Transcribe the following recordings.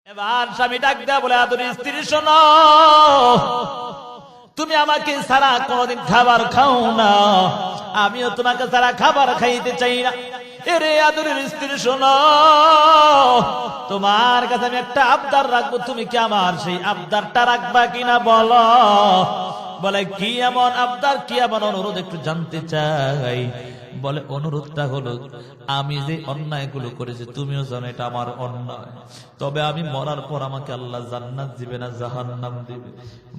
এবার স্বামী ডাক দেয়া বলে, আদরের স্ত্রী শোনো, তুমি আমাকে ছাড়া কোনদিন খাবার খাও না, আমিও তোমাকে ছাড়া খাবার খাইতে চাই না। এরে আদরের স্ত্রী শোনো, তোমার কাছে আমি একটা আবদার রাখবো, তুমি কি আমার সেই আবদারটা রাখবা কিনা বলো। বলে কি এমন আবদার, কি এমন অনুরোধ, একটু জানতে চাই। বলে অনুরোধটা হলো, আমি যে অন্যায়গুলো করেছি তুমিও জানো এটা আমার অন্যায়, তবে আমি মরার পর আমাকে আল্লাহ জান্নাত দিবে না জাহান্নাম দিবে।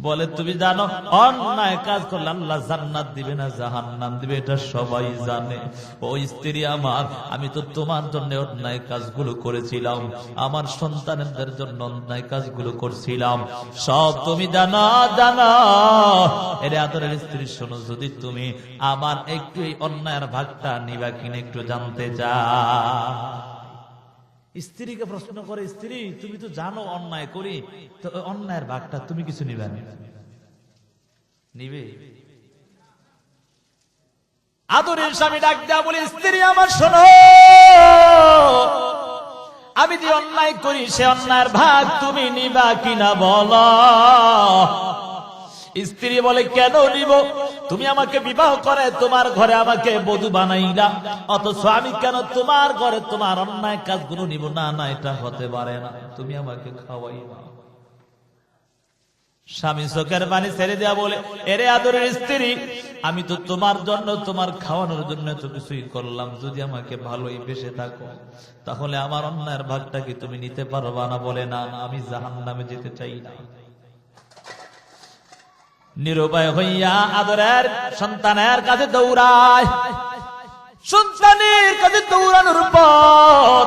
বলে তুমি জানো অন্যায় কাজ করলে আল্লাহ জান্নাত দিবে না জাহান্নাম দিবে, এটা সবাই জানে। ও স্ত্রী আমার, আমি তো তোমার জন্য অন্যায় কাজগুলো করেছিলাম, আমার সন্তানদের জন্য অন্যায় কাজগুলো করছিলাম, সব তুমি জানো। এর আদরের স্ত্রী শোনো, যদি তুমি আমার একটু এই অন্যায়ের ভাগটা নিবা কিনা একটু জানতে চাও। স্ত্রীকে প্রশ্ন করে, স্ত্রী তুমি তো জানো অন্যায় করি, তো অন্যায়ের ভাগটা তুমি কিছু নিবে নিবে? আদরের স্বামী ডাক দেয়া বলে, স্ত্রী আমার শোনো, আমি যে অন্যায় করি সে অন্যায়ের ভাগ তুমি নিবা কিনা বলো। স্ত্রী বলে, কেন নিব? তুমি আমাকে বিবাহ করে তোমার ঘরে আমাকে বধূ বানাইলা, অথচ আমি কেন তোমার ঘরে তোমার অন্যায় কাজগুলো নিব? না না, এটা হতে পারে না, তুমি আমাকে খাওয়াইবা। স্বামী চোখের পানি ছেড়ে দেয়া বলে, এরে আদরের স্ত্রী, আমি তো তোমার জন্য তোমার খাওয়ানোর জন্য তো কিছুই করলাম, যদি আমাকে ভালোই বেসে থাকো তাহলে আমার অন্যায়ের ভাগটা কি তুমি নিতে পারবা না? বলে না না, আমি জাহান্নামে যেতে চাই না। নিরুপায় হইয়া আদরের সন্তানের কাছে দৌড়ায়। সন্তানের কাছে দৌড়ানোর পর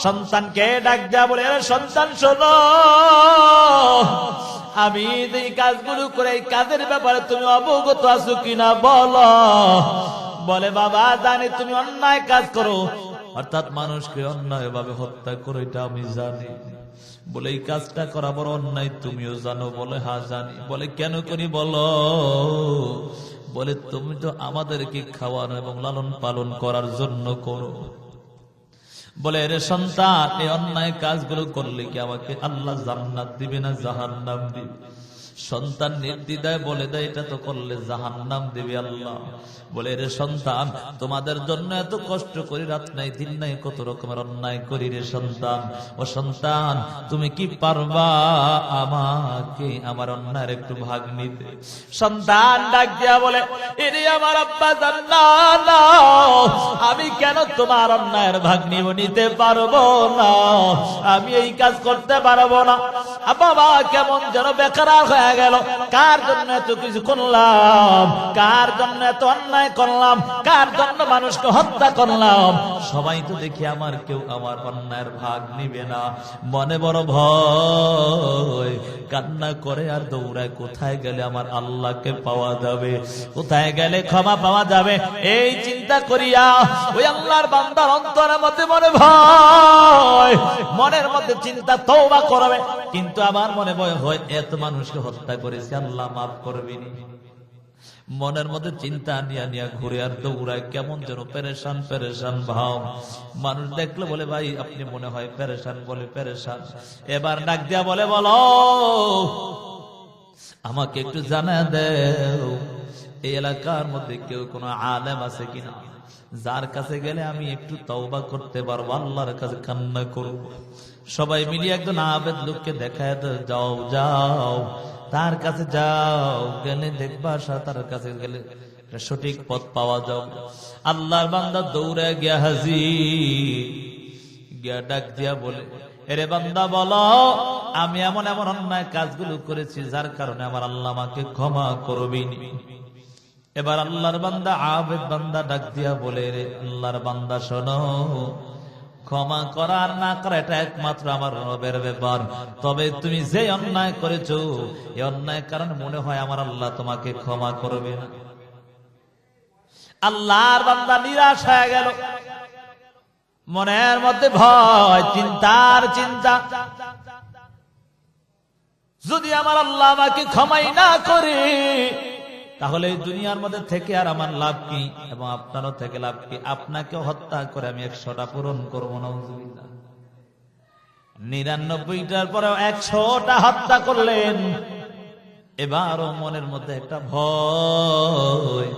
সন্তানকে ডাক দেয়া বলে, সন্তান শোনো, আমি এই কাজগুলো করে এই কাজের ব্যাপারে তুমি অবগত আছো কিনা বলো। বলে, বাবা জানি তুমি অন্যায় কাজ করো, অর্থাৎ মানুষকে অন্যায় ভাবে হত্যা করো, এটা আমি জানি। বলে, এই কাজটা করা বড় অন্যায়, তুমিও জানো? বলে, হ্যাঁ জানি। বলে, কেন করি বলো। বলে, তুমি তো আমাদেরকে খাওয়ানো এবং লালন পালন করার জন্য করো। বলে, রে সন্তান, এই অন্যায় কাজগুলো করলে কি আমাকে আল্লাহ জান্নাত দিবে না জাহান্নাম দিবে? সন্তান নির্দ্বিধায় বলে দেয়, এটা তো করলে জাহান্নাম দিবে আল্লাহ। বলে, রে সন্তান, তোমাদের জন্য এত কষ্ট করি, রাত নাই দিন নাই কত রকমের অন্যায় করি রে সন্তান। ও সন্তান, তুমি কি পারবা আমাকে আমার অন্যায়ের একটু ভাগ নিতে? সন্তান ডাক দিয়া বলে, এরে আমার আব্বা জান্নাত, আমি কেন তোমার অন্যায়ের ভাগ নিতে পারবো না? আমি এই কাজ করতে পারবো না। বাবা কেমন যেন বেকার হয়ে গেল, কার জন্য এত কিছু করলাম, কার জন্য এত অন্যায় করলাম, কার জন্য মানুষকে হত্যা করলাম, সবাই তো দেখি আমার কেউ আমার অন্যায়ের ভাগ নিবে না। মনে বড় ভয়, কান্না করে আর দৌড়ায়, কোথায় গেলে আমার আল্লাহকে পাওয়া যাবে, কোথায় গেলে ক্ষমা পাওয়া যাবে, এই চিন্তা করিয়া ওই আল্লাহর বান্দার অন্তরের মধ্যে মনে ভয়, মনের মধ্যে চিন্তা, তওবা করবে, কিন্তু আমার মনে ভয় হয় এত মানুষকে হত্যা করেছে, আল্লাহ মাফ করবেনি। মনের মধ্যে চিন্তা নিয়া নিয়া ঘুরে আর দৌড়ায়, কেমন যেন পেরেশান পেরেশান ভাব। মানুষ দেখলে বলে, ভাই আপনি মনে হয় পেরেশান। বলে, পেরেশান। এবার ডাক দিয়া বলে, বলো আমাকে একটু জানা দেও, এই এলাকার মধ্যে কেউ কোনো আলেম আছে কিনা, যার কাছে গেলে আমি একটু তওবা করতে পারবো, আল্লাহর কাছে কান্না করব। সবাই মিলিয়ে একজন আবেদ লোককে দেখায় যাও, যাও তার কাছে যাও, গেলে দেখবা তার কাছে গেলে সঠিক পথ পাওয়া যাও। আল্লাহর বান্দা দৌড়ে গিয়া হাজির, গিয়া ডাক দিয়া বলে, এরে বান্দা বলো, আমি এমন এমন অন্যায় কাজগুলো করেছি যার কারণে আমার আল্লাহ আমাকে ক্ষমা করবেনি। এবার আল্লাহর বান্দা আবেদ বান্দা ডাক দিয়া বলে, রে আল্লাহর বান্দা শোনো, ক্ষমা করা আর না করা এটা একমাত্র আমার রবের ব্যাপার, তবে তুমি যে অন্যায় করেছো এই অন্যায় কারণে মনে হয় আমার আল্লাহ তোমাকে ক্ষমা করবে না। আল্লাহর বান্দা নিরাশ হয়ে গেল, মনের মধ্যে ভয়, চিন্তার চিন্তা, যদি আমার আল্লাহ আমাকে ক্ষমাই না করে তাহলে এই দুনিয়ার মধ্যে থেকে আর আমার লাভ কি, এবং আপনারও থেকে লাভ কি? আপনাকে হত্যা করে আমি 100টা পূরণ করবো না। 99টার পরে 100টা হত্যা করলেন। এবারও মনের মধ্যে একটা ভয়,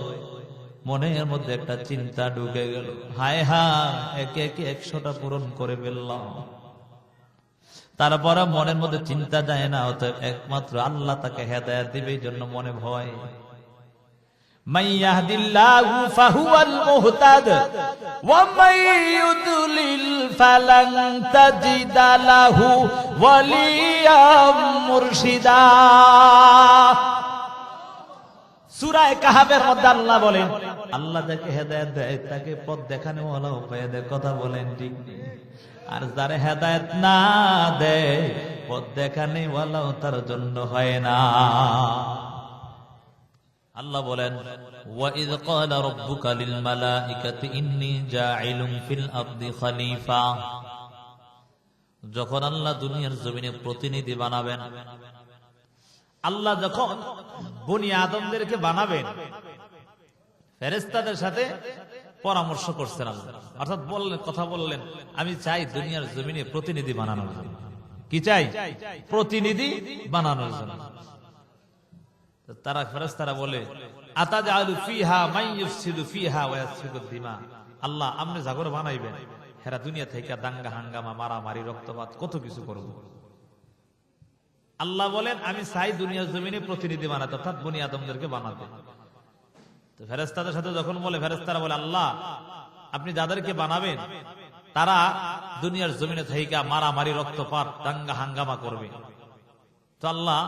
মনের মধ্যে একটা চিন্তা ঢুকে গেল, হায় হায় একে একে 100টা পূরণ করে ফেললাম। তারপরে মনের মধ্যে চিন্তা যায় না, অতএব একমাত্র আল্লাহ তাকে হেদায়েত দিবে, এই জন্য মনে ভয়। মাইয়াহদিল্লাহু ফাহুয়াল মুহতাদ ওয়া মাইয়ুদলিল ফালান তাজিদা লাহু ওয়ালিয়াম মুরশিদা। সূরা কাহাফের মধ্যে আল্লাহ বলেন, আল্লাহ যাকে হেদায়েত দেয় তাকে পথ দেখানো ওয়ালা উপায় দেয়। কথা বলেন ঠিক নেই? আর যারে হেদায়েত না দেয় পথ দেখানো ওয়ালাও তার জন্য হয় না। আল্লাহ বলেন, ওয়াইয ক্বালা রাব্বুকা লিল মালাইকাতি ইন্নী জাইলুন ফিল আরদি খলিফা। যখন আল্লাহ দুনিয়ার জমিনে প্রতিনিধি বানাবেন, আল্লাহ যখন বনি আদমদেরকে বানাবেন, ফেরেশতাদের সাথে পরামর্শ করছেন আল্লাহ, অর্থাৎ কথা বললেন, আমি চাই দুনিয়ার জমিনে প্রতিনিধি বানানোর জন্য। কি চাই? প্রতিনিধি বানানোর জন্য। তারা ফেরেশতারা বলে, আতাজআলু ফিহা মান ইউফসিদু ফিহা ওয়া ইয়াসফিকুদ দিমা। আল্লাহ আপনি জাগর বানাইবেন, হেরা দুনিয়া থেকে দাঙ্গা হাঙ্গামা মারামারি রক্তপাত কত কিছু করব। আল্লাহ বলেন, আমি চাই দুনিয়ার জমিনে প্রতিনিধি বানাতে, অর্থাৎ বনি আদমদেরকে বানাতে। তো ফেরেশতাদের সাথে যখন বলে, ফেরেশতারা বলে, আল্লাহ আপনি যাদেরকে বানাবেন তারা দুনিয়ার জমিনে থেকে মারামারি রক্তপাত দাঙ্গা হাঙ্গামা করবে। তো আল্লাহ,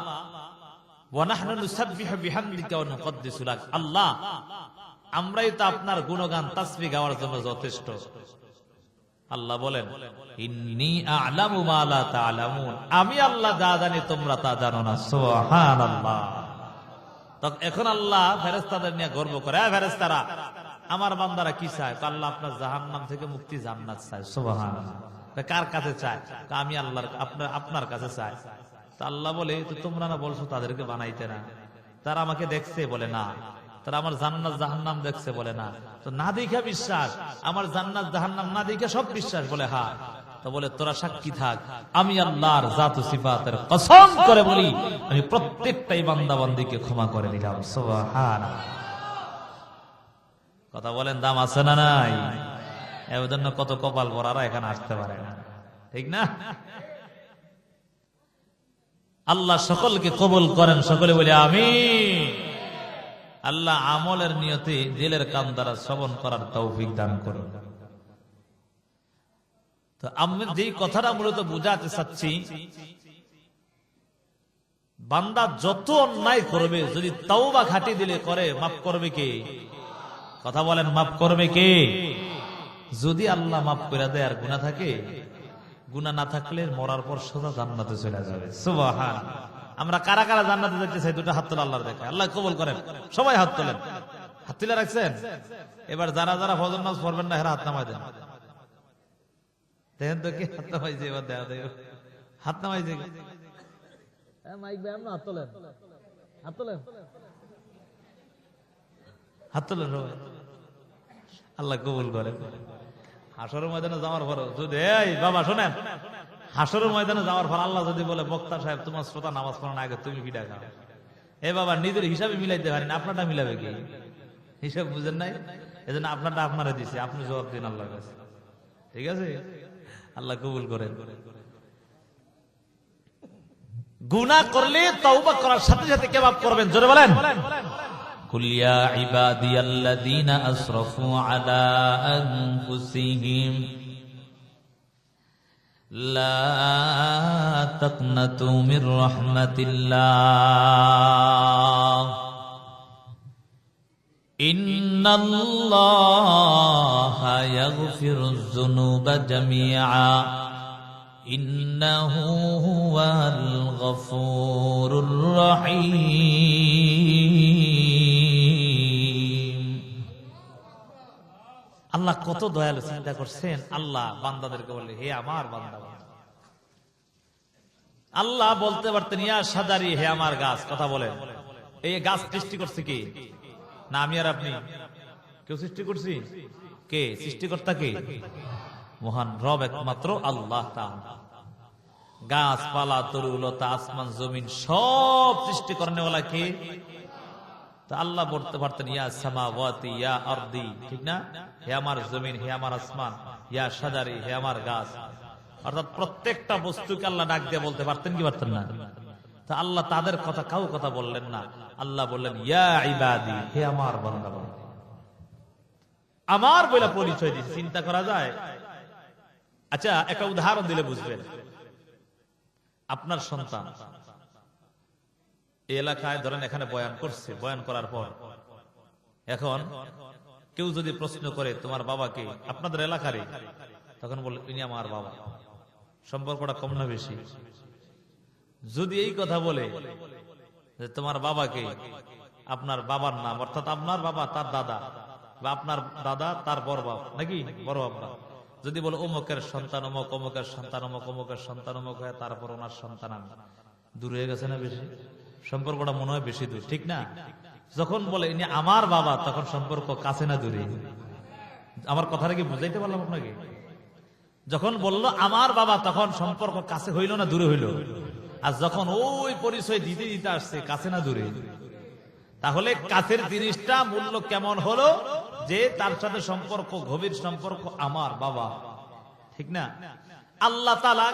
আল্লাহ আমরাই তো আপনার গুণগান তাসবিহ গাওয়ার জন্য যথেষ্ট। আল্লাহ বলেন, ইন্নী আ'লামু মা লা তা'লামুন, আমি আল্লাহ যা জানি তোমরা তা জানো না। সুবহানাল্লাহ। তখন এখন আল্লাহ ফেরেশতাদের নিয়ে গর্ব করে, ফেরেশতারা আমার বান্দারা কি চায়? আল্লাহ আপনার জাহান্নাম থেকে মুক্তি, জান্নাত চায়। সুবহানাল্লাহ। কার কাছে চায়? আমি আল্লাহর, আপনার কাছে চায়। আল্লাহ বলে, তো তোমরা না বলছো তাদেরকে বানাইতে না? তারা আমাকে দেখছে? বলে না। তারা আমার জান্নাত জাহান্নাম দেখছে? বলে না। তো না দেখে বিশ্বাস, আমার জান্নাত জাহান্নাম না দেখে সব বিশ্বাস? বলে হ্যাঁ। তো বলে, তোরা সাক্ষী থাক, আমি আল্লাহর জাত ও সিফাতের কসম করে বলি, আমি প্রত্যেকটাই বান্দা বান্দীকে ক্ষমা করে দিলাম। সুবহানাল্লাহ। কথা বলেন, দাম আছে না নাই? এর জন্য কত কপাল ভরারা এখানে আসতে পারে না, ঠিক না? আল্লাহ সকলকে কবুল করেন, সকলে বলে আমিন। আল্লাহ আমলের নিয়তে দিলের কান দ্বারা শ্রবণ করার তৌফিক দান করুন। তো আমি যে কথাটা মূলত বুঝাতে চাচ্ছি, বান্দা যত অন্যায় করবে যদি তাওবা খাঁটি দিলে করে, মাফ করবে কে? কথা বলেন, মাফ করবে কে? যদি আল্লাহ মাফ করে দেয় আর গুনাহ থাকে, গুনাহ না থাকলে মরার পর সোজা জান্নাতে চলে যাবে। সুবহানাল্লাহ। আমরা কারা কারা জান্নাতে যেতে চাই? দুটো হাত তোলা, আল্লাহর দেখে। আল্লাহ কবুল করেন। সবাই হাত তোলেন। হাত তুলে রাখছেন? এবার যারা যারা ফজর নামাজ পড়বেন না, এরা হাত নামাই দেন। দেখেন তো কি হাত নামাইছে? এবার দেখা দেয় হাত নামাইছে। মাইক ভাই আপনি হাত তোলেন, হাত তোলেন, হাত তোলেন সবাই। আল্লাহ কবুল করেন। হাসরের ময়দানে যাওয়ার পর যদি, এই বাবা শোনেন, হাসরের ময়দানে যাওয়ার পর আল্লাহ যদি বলে, বক্তা সাহেব তোমার শ্রোতা নামাজ পড়ার আগে তুমি কি ডাকা? এ বাবা নিজের হিসাবে মিলাইতে পারেন, আপনারটা মিলাবে কি? হিসাব বুঝেন নাই, এজন্য আপনারটা আপনারা দিছে, আপনি জবাব দিন আল্লাহর কাছে। ঠিক আছে? আল্লাহ কবুল করেন। গুনাহ করলে তওবা করার সাথে সাথে কে মাফ করবেন? জোরে বলেন। কুল ইয়া ইবাদিয়াল্লাযীনা আসরাফু আলা আনফুসিহিম লা তাকনাতু মির রাহমাতিল্লাহ ইন্নাল্লাহা ইয়াগফিরুয যুনুবা জামিআ ইন্নাহু হুয়াল গফুরুর রহিম। আল্লাহ কত দয়ালু, চিন্তা করছেন? আল্লাহ বান্দাদেরকে বলে, হে আমার বান্দা। আল্লাহ বলতে পারতেন, ইয়া সাজারি, হে আমার গাছ। কথা বলেন, এই গাছ সৃষ্টি করছে কি? না আমি আর আপনি? কেউ সৃষ্টি করছি? কে সৃষ্টিকর্তা? কে? মহান রব একমাত্র আল্লাহ তাআলা। গাছপালা, তরুলতা, আসমান জমিন সব সৃষ্টি করেনেওয়ালা কে? তা আল্লাহ বলতে পারতেন ইয়া সামাওয়াতি ইয়া আরদি, ঠিক না? হে আমার জমিন, হে আমার আসমান, ইয়া শাজারি, হে আমার গাছ। অর্থাৎ প্রত্যেকটা বস্তুকে আল্লাহ ডাক দিয়ে বলতে পারতেন কি পারতেন না? তা আল্লাহ তাদের কথা কাউ কথা বললেন না। আল্লাহ বললেন ইয়া ইবাদি, হে আমার বান্দা। আমার বলে পরিচয় দিচ্ছে, চিন্তা করা যায়? আচ্ছা, একটা উদাহরণ দিলে বুঝবেন। আপনার সন্তান এই এলাকায় ধরেন এখানে বয়ান করছে, বয়ান করার পর এখন কেউ যদি প্রশ্ন করে তোমার বাবাকে, আপনাদের এলাকারই, তখন বলে ইনি আমার বাবা। সম্পর্কটা কম না বেশি? যদি এই কথা বলে যে তোমার বাবাকে, আপনার বাবার নাম, অর্থাৎ আপনার বাবা তার দাদা, বা আপনার দাদা তার বড় বাবা, নাকি বড় বাবা, যদি বলে অমুকের সন্তান অমুক, অমুকের সন্তান অমুক, অমুকের সন্তান অমুক হয়ে তারপর ওনার সন্তান আমি, দূর হয়ে গেছে না বেশি? সম্পর্কটা মনে হয় বেশি দূর, ঠিক না? যখন বলে ইনি আমার বাবা, তখন সম্পর্ক কাছে না দূরে? আমার কথাটা কি বুঝাইতে পারলাম আপনাকে? যখন বললো আমার বাবা, তখন সম্পর্ক কাছে হইল না দূরে হইল? আর যখন ওই পরিচয় দিতে দিতে আসছে, কাছে না দূরে? তাহলে কাছের জিনিসটা মূল্য কেমন হলো? যে তার সাথে সম্পর্ক, গভীর সম্পর্ক, আমার বাবা, ঠিক না? আল্লাহ তাআলা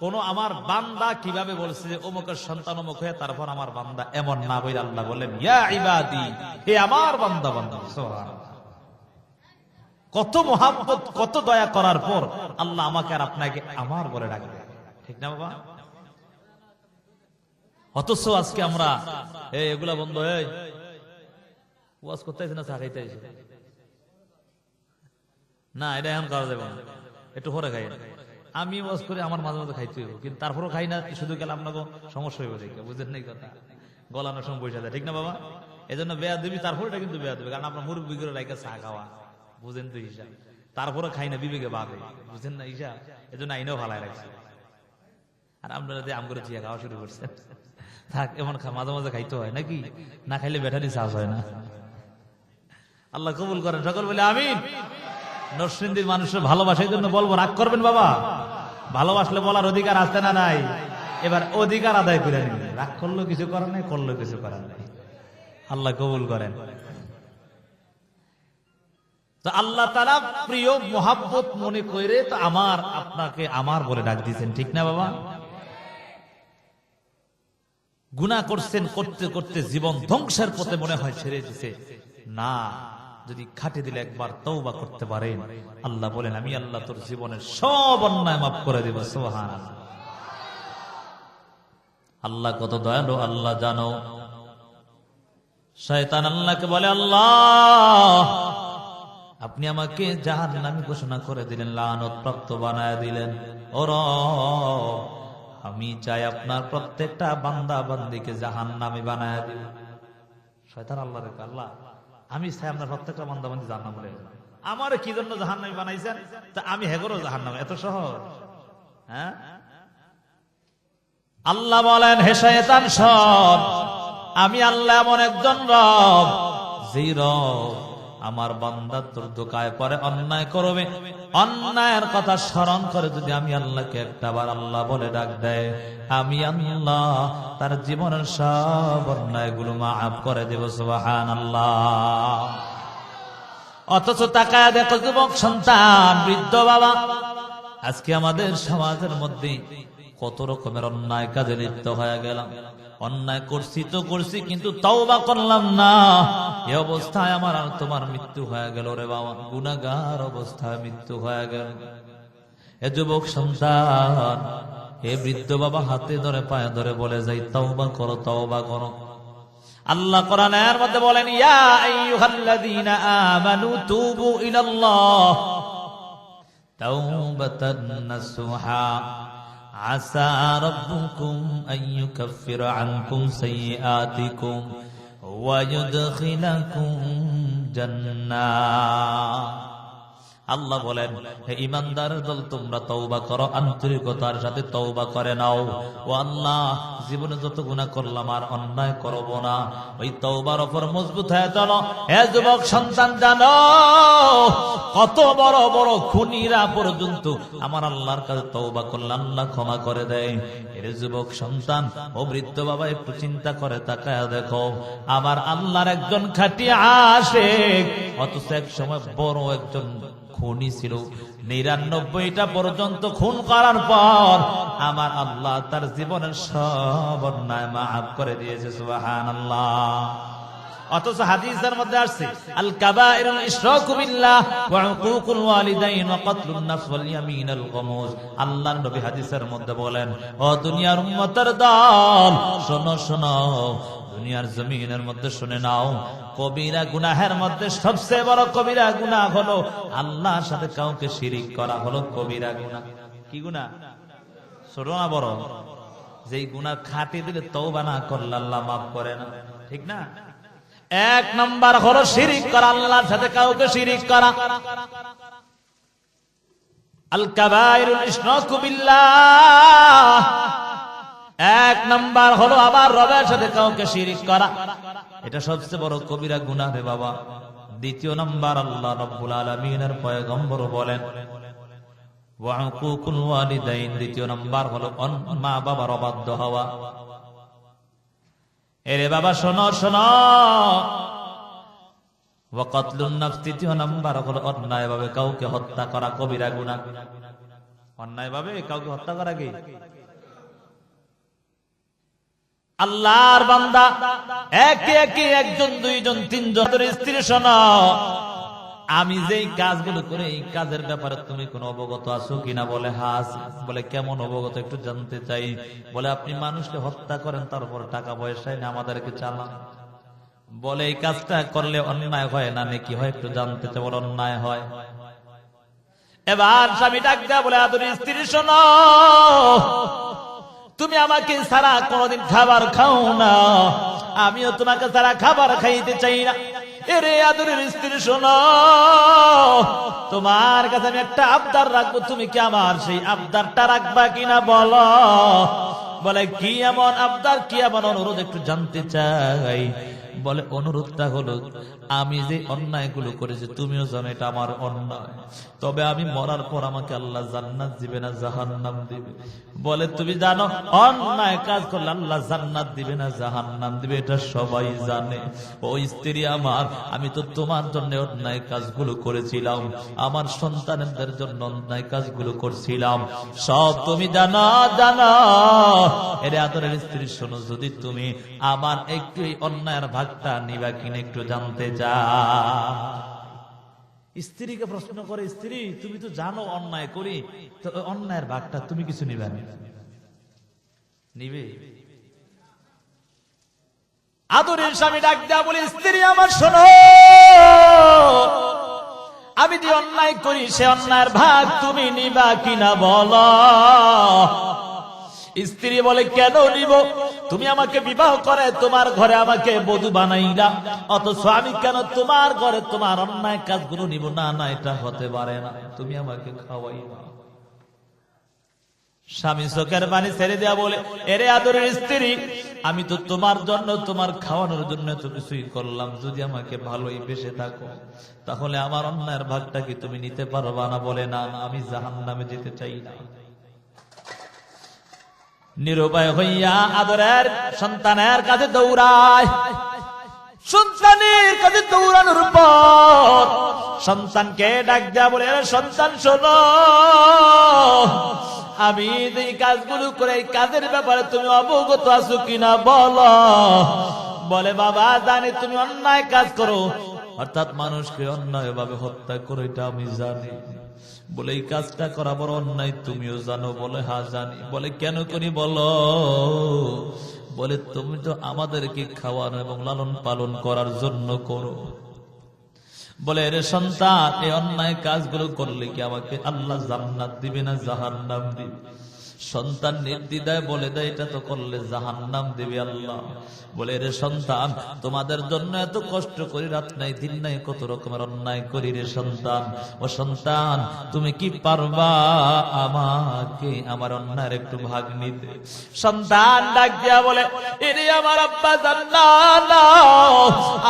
কোন আমার বান্দা কিভাবে বলছে যে অমুকের সন্তান অমুক হয়ে তারপর আমার বান্দা, এমন না বলে আল্লাহ বললেন ইয়া ইবাদি, হে আমার বান্দা বান্দা। সুবহানাল্লাহ। কত মহাব্বত, কত দয়া করার পর আল্লাহ আমাকে আর আপনাকে আমার বলে ডাকবে, ঠিক না বাবা? অথচ আজকে আমরা এগুলা বন্ধ হয়ে ওয়াজ করতে না, চা খাইতে না, এটা এখন করা যাবে না, একটু পরে খাই। আমি ওয়াজ করি, আমার মাঝে মাঝে খাইতে হইব, কিন্তু তারপরও খাই না, শুধু গেলে আপনাকে সমস্যা হইব, দেখে বুঝেন নাই কথা? গলানোর সময় বসে যায়, ঠিক না বাবা? এই জন্য বেয়া দেবী, তারপর এটা কিন্তু বেয়া দেবে, কারণ আপনার মুরব্বী করে রাইকা চা খাওয়া, বুঝেন তো হিসাব, তারপরে খাই না, বিবেকে বাদে, বুঝেন না হিসাব? এই জন্য আইনেও ভালাই রাখছে। আর আপনারা যে আম করে চিয়া খাওয়া শুরু করছেন, থাক, এমন মাঝে মাঝে খাইতে হয়, নাকি? না খাইলে ব্যাটারি চার্জ হয় না। আল্লাহ কবুল করেন, সকল বলে আমিন। নরসিংদীর মানুষের ভালোবাসার জন্য বলবো, রাগ করবেন বাবা? ভালোবাসলে বলার অধিকার আছে না নাই? এবার অধিকার আদায় করে নিন। রাগ করলেও কিছু করার নাই, করলেও কিছু করার নাই। আল্লাহ কবুল করেন। তো আল্লাহ তাআলা প্রিয়, মোহাব্বত মনে করে তো আমার, আপনাকে আমার বলে ডাক দিয়েছেন, ঠিক না বাবা? গুনাহ করছেন, করতে করতে জীবন ধ্বংসের পথে মনে হয় ছেড়ে দিছে না, যদি খাটে দিলে একবার তওবা করতে পারেন, আল্লাহ বলেন আমি আল্লাহ তোর জীবনের সব অন্যায় মাফ করে দেব। সুবহানাল্লাহ। আল্লাহ কত দয়ালু আল্লাহ জানো। শয়তান আল্লাহকে বলে, আল্লাহ আপনি আমাকে জাহান্নামী ঘোষণা করে দিলেন, লানত প্রাপ্ত বানায় দিলেন। ও রব, আমি চাই আপনার প্রত্যেকটা বান্দা বান্দিকে জাহান্নামী বানায় দিন। শয়তান আল্লাহর কাছে, আল্লাহ আমি চাই আপনার প্রত্যেকটা বান্দা বান্দি জাহান্নামে চলে যাবে। আমারে কি জন্য জাহান্নামী বানাইছেন? তা আমি হেগরও জাহান্নামে, এত সহজ? হ্যাঁ? আল্লাহ বলেন, হে শয়তান শোন, আমি আল্লাহ এমন একজন রব, যেই রব আমার বান্দা তোর দোকায় পরে অন্যায় করবে, অন্যায়ের কথা স্মরণ করে যদি আমি আল্লাহকে একটাবার আল্লাহ বলে ডাক দেয়, আমি আল্লাহ তার জীবনের সব অন্যায়গুলো মাফ করে দেব। সুবহানাল্লাহ। অথচ তাকায় দেখো যুবক সন্তান, বৃদ্ধ বাবা, আজকে আমাদের সমাজের মধ্যে কত রকমের অন্যায় কাজে লিপ্ত হয়ে গেলাম। অন্যায় করছি তো করছি, কিন্তু তওবা করলাম না। এই অবস্থায় আমার আর তোমার মৃত্যু হয়ে গেল রে বাবা, গুনাহগার অবস্থায় মৃত্যু হয়ে গেল। এ যুবক সন্তান, এ বৃদ্ধ বাবা হাতে ধরে পায়ে ধরে বলে যাই, তওবা করো, তওবা করো। আল্লাহ কোরআনের মধ্যে বলেন, ইয়া আইয়ুহাল্লাযীনা আমানু তুবু ইলাল্লাহ তাওবাতান নাসুহা আসা রাব্বুকুম আন ইউকাফিরা আনকুম সাইয়্যাতিকুম ওয়া ইউদখিলাকুম জান্নাত। আল্লাহ বলেন, হে ঈমানদারের দল, তোমরা তওবা করো, আন্তরিকতার সাথে তওবা করে নাও। ও আল্লাহ, জীবনে যত গুনাহ করলাম আর অন্যায় করব না, ওই তওবার উপর মজবুত হয়ে চলো। হে যুবক সন্তান, জানো কত বড় বড় খুনিরা পর্যন্ত আমার আল্লাহর কাছে তওবা করলে আল্লাহ ক্ষমা করে দেয়। এর যুবক সন্তান ও বৃদ্ধ বাবা, একটু চিন্তা করে তাকায় দেখো, আমার আল্লাহর একজন খাঁটি আশিক, অথচ এক সময় বড় একজন খুনি ছিল। ৯৯টা পর্যন্ত খুন করার পর আমার আল্লাহ তার জীবনের সব অন্যায় মাফ করে দিয়েছে। সুবহানাল্লাহ। অথচ হাদিসের মধ্যে আসছে, আল কাবাইরুল ইশরাকু বিল্লাহ ওয়া উকুকুল ওয়ালিদাইন ওয়া কাতলুন নাফস ওয়াল ইয়ামিনুল গামুস। আল্লাহর নবী হাদিসের মধ্যে বলেন, ও দুনিয়ার উম্মতের দল, শোনো শোনো, দুনিয়ার জমিনের মধ্যে শুনে নাও, কবিরা গুনাহের মধ্যে সবচেয়ে বড় কবিরা গুনাহ হলো আল্লাহর সাথে কাউকে শিরিক করা, হলো কবিরা গুনাহ। কি গুনাহ? ছোট না বড়? যেই গুনাহ খাঁটি দিলে তওবা না করলে আল্লাহ মাফ করে না, ঠিক না? এক নাম্বার হলো শিরিক করা, আল্লাহর সাথে কাউকে শিরিক করা। আল কাবাইরুল ইশরাকু বিল্লাহ, এক নাম্বার হলো আবার রবের সাথে কাউকে শিরিক করা, এটা সবচেয়ে বড় কবিরা গুনাহ রে বাবা। দ্বিতীয় নাম্বার, আল্লাহ রাব্বুল আলামিনের পয়গম্বর বলেন, ওয়া উকুকুল ওয়ালিদাইন, দ্বিতীয় নাম্বার হলো মা বাবার অবাধ্য হওয়া। এরে বাবা শোনো শোনো, ওয়া কাতলুন নাফস, তৃতীয় নাম্বার হলো অন্যায় ভাবে কাউকে হত্যা করা, কবিরা গুনাহ। অন্যায় ভাবে কাউকে হত্যা করা কি? আল্লাহর বান্দা একে একে একজন, দুইজন, তিনজন স্ত্রী, শোনো, আমি যেই কাজগুলো করে এই কাজের ব্যাপারে তুমি কোন অবগত আছো কিনা? বলে হ্যাঁ। বলে কেমন অবগত, একটু জানতে চাই। বলে আপনি মানুষকে হত্যা করেন, তারপর টাকা পয়সায় না আমাদেরকে চালান। বলে এই কাজটা করলে অন্যায় হয় না নাকি হয়, একটু জানতে চাই। বলে অন্যায় হয়। এবার স্বামী ডাক দেয়া বলে, আদরি স্ত্রী শোনো, তুমি আমাকে ছাড়া কোনদিন খাবার খাও না, আমিও তোমাকে ছাড়া খাবার খাইতে চাই না। এরে আদরের স্ত্রী শোনো, তোমার কাছে আমি একটা আবদার রাখবো, তুমি কি আমার সেই আবদারটা রাখবা কিনা বলো। বলে কি এমন আবদার, কি এমন অনুরোধ, একটু জানতে চাই। বলে অনুরোধটা হলো, আমি যে অন্যায়গুলো করেছি তুমিও জানো এটা আমার অন্যায়, তবে আমি মরার পর আমাকে আল্লাহ জান্নাত দিবে না জাহান্নাম দিবে। বলে তুমি জানো অন্যায় কাজ করলে আল্লাহ জান্নাত দিবে না জাহান্নাম দিবে, এটা সবাই জানে। ও স্ত্রী আমার, আমি তো তোমার জন্য অন্যায় কাজগুলো করেছিলাম, আমার সন্তানদের জন্য অন্যায় কাজগুলো করছিলাম, সব তুমি জানো জানো। এর আদরের স্ত্রী শোনো, যদি তুমি আমার একটু এই অন্যায়ের ভাগটা নিবা কিনা একটু জানতে চা। স্ত্রীকে প্রশ্ন করে, স্ত্রী তুমি তো জানো অন্যায় করি, তো অন্যায়ের ভাগটা তুমি কিছু নিবে নিবে? আদরের স্বামী ডাক দেয়া বলে, স্ত্রী আমার শোনো, আমি যে অন্যায় করি সে অন্যায়ের ভাগ তুমি নিবা কিনা বলো। স্ত্রী বলে, কেন নিব? তুমি আমাকে বিবাহ করে তোমার ঘরে আমাকে বধূ বানাইলা, অথচ আমি কেন তোমার ঘরে তোমার অন্যায় কাজগুলো নিব? না না, এটা হতে পারে না, তুমি আমাকে খাওয়াইবা। স্বামী চোখের পানি ছেড়ে দেয়া বলে, এরে আদরের স্ত্রী, আমি তো তোমার জন্য, তোমার খাওয়ানোর জন্য তো কিছুই করলাম, যদি আমাকে ভালোই বেসে থাকো তাহলে আমার অন্যায়ের ভাগটা কি তুমি নিতে পারবা না? বলে না, আমি জাহান্নামে যেতে চাই না। নিরুপায় হইয়া আদরের সন্তানের কাছে দৌড়ায়। সন্তানের কাছে দৌড়ানোর পর সন্তানকে ডাক দেয়া বলে, সন্তান শোনো, আমি এই কাজগুলো করে এই কাজের ব্যাপারে তুমি অবগত আছো কিনা বলো। বলে বাবা জানি তুমি অন্যায় কাজ করো, অর্থাৎ মানুষকে অন্যায় ভাবে হত্যা করো, এটা আমি জানি। বলে এই কাজটা করা বড় অন্যায়, তুমিও জানো? বলে হ্যাঁ জানি। বলে কেন করি বলো। বলে তুমি তো আমাদেরকে খাওয়ানো এবং লালন পালন করার জন্য করো। বলে রে সন্তান, এই অন্যায় কাজগুলো করলে কি আমাকে আল্লাহ জান্নাত দিবে না জাহান্নাম দিবে? সন্তান নির্দ্বিধায় বলে দেয় এটা তো করলে জাহান্নাম দেবে আল্লাহ। বলে রে সন্তান, তোমাদের জন্য এত কষ্ট করি, রাত নাই দিন নাই, কত রকমের অন্যায় করি রে সন্তান। ও সন্তান, তুমি কি পারবা আমাকে আমার অন্যায়ের একটু ভাগ নিতে? সন্তান ডাক দিয়া বলে, এরে আমার আব্বা জান, না না,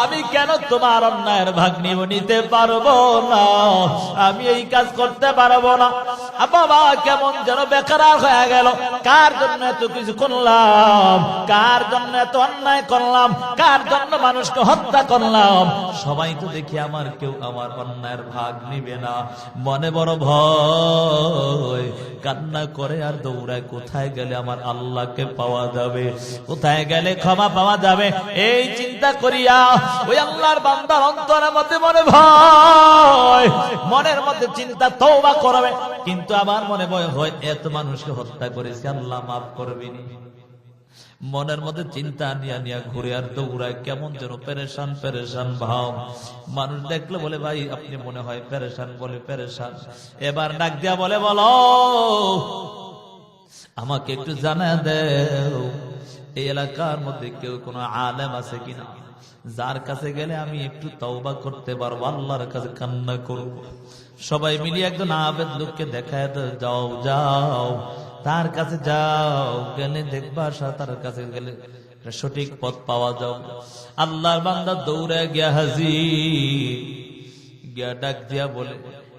আমি কেন তোমার অন্যায়ের ভাগ নিব? নিতে পারবো না, আমি এই কাজ করতে পারবো না। বাবা কেমন যেন বেকার হয়ে গেল। কার জন্য এত কিছু করলাম, কার জন্য এত অন্যায় করলাম, কার জন্য মানুষকে হত্যা করলাম? সবাই তো দেখি আমার কেউ আমার অন্যায়ের ভাগ নিবে না। মনে বড় ভয়, কান্না করে আর দৌড়ায়, কোথায় গেলে আমার আল্লাহকে পাওয়া যাবে, কোথায় গেলে ক্ষমা পাওয়া যাবে। এই চিন্তা করিয়া ওই আল্লাহর বান্দার অন্তরের মধ্যে মনে ভয়, মনের মধ্যে চিন্তা, তওবা করবে, কিন্তু আমার মনে ভয় হয় এত মানুষকে হত্যা করেছি, আল্লাহ মাফ করবেনি। মনের মধ্যে চিন্তা নিয়া নিয়া ঘুরে আর দৌড়ায়, কেমন যেন পেরেশান পেরেশান ভাব। মানুষ দেখলে বলে, ভাই আপনি মনে হয় পেরেশান। বলে পেরেশান। এবার ডাক দিয়া বলে, বলো আমাকে একটু জানা দেও, এই এলাকার মধ্যে কেউ কোনো আলেম আছে কিনা, যার কাছে গেলে আমি একটু তওবা করতে পারবো, আল্লাহর কাছে কান্না করব। সবাই মিলিয়ে একজন আবেদ লোককে দেখায় যাও, যাও তার কাছে যাও, গেলে দেখবা তার কাছে গেলে সঠিক পথ পাওয়া যাও। আল্লাহর বান্দা দৌড়ে গিয়া হাজির, গিয়া ডাক দিয়া বলে,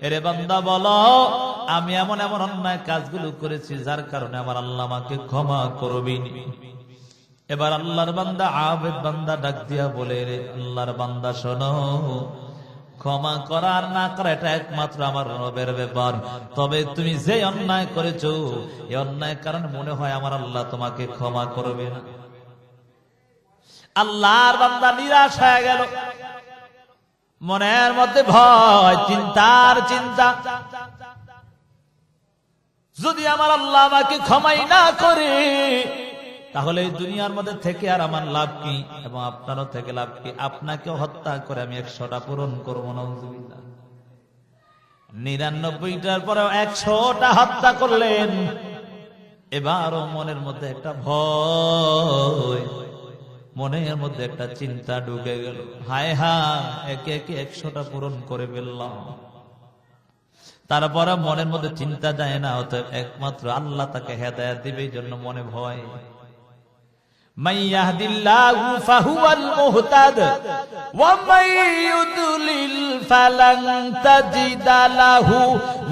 এরে বান্দা বলো, আমি এমন এমন অন্যায় কাজগুলো করেছি যার কারণে আমার আল্লাহ আমাকে ক্ষমা করবেন। এবার আল্লাহর বান্দা আবেদ বান্দা ডাক দিয়া বলে, রে আল্লাহর বান্দা শোনো, ক্ষমা করার না করা এটা একমাত্র আমার রবের ব্যাপার। তবে তুমি যে অন্যায় করেছো, এই অন্যায় কারণে মনে হয় আমার আল্লাহ তোমাকে ক্ষমা করবে না। আল্লাহর বান্দা নিরাশ হয়ে গেল, মনের মধ্যে ভয়, চিন্তার চিন্তা, যদি আমার আল্লাহ আমাকে ক্ষমাই না করে, তাহলে এই দুনিয়ার মধ্যে থেকে আর আমার লাভ কি, এবং আপনারও থেকে লাভ কি? আপনাকে হত্যা করে আমি 100টা পূরণ করবো না, 99টার পরে 100টা হত্যা করলেন। এবারও মনের মধ্যে একটা ভয়, মনের মধ্যে একটা চিন্তা ঢুকে গেল, হায় হায় একে একে 100টা পূরণ করে ফেললাম। তারপরে মনের মধ্যে চিন্তা যায় না, অতএব একমাত্র আল্লাহ তাকে হেদায়েত দিবে, এই জন্য মনে ভয়। من يهد الله فهو المهتد ومن يضلل فلن تجد له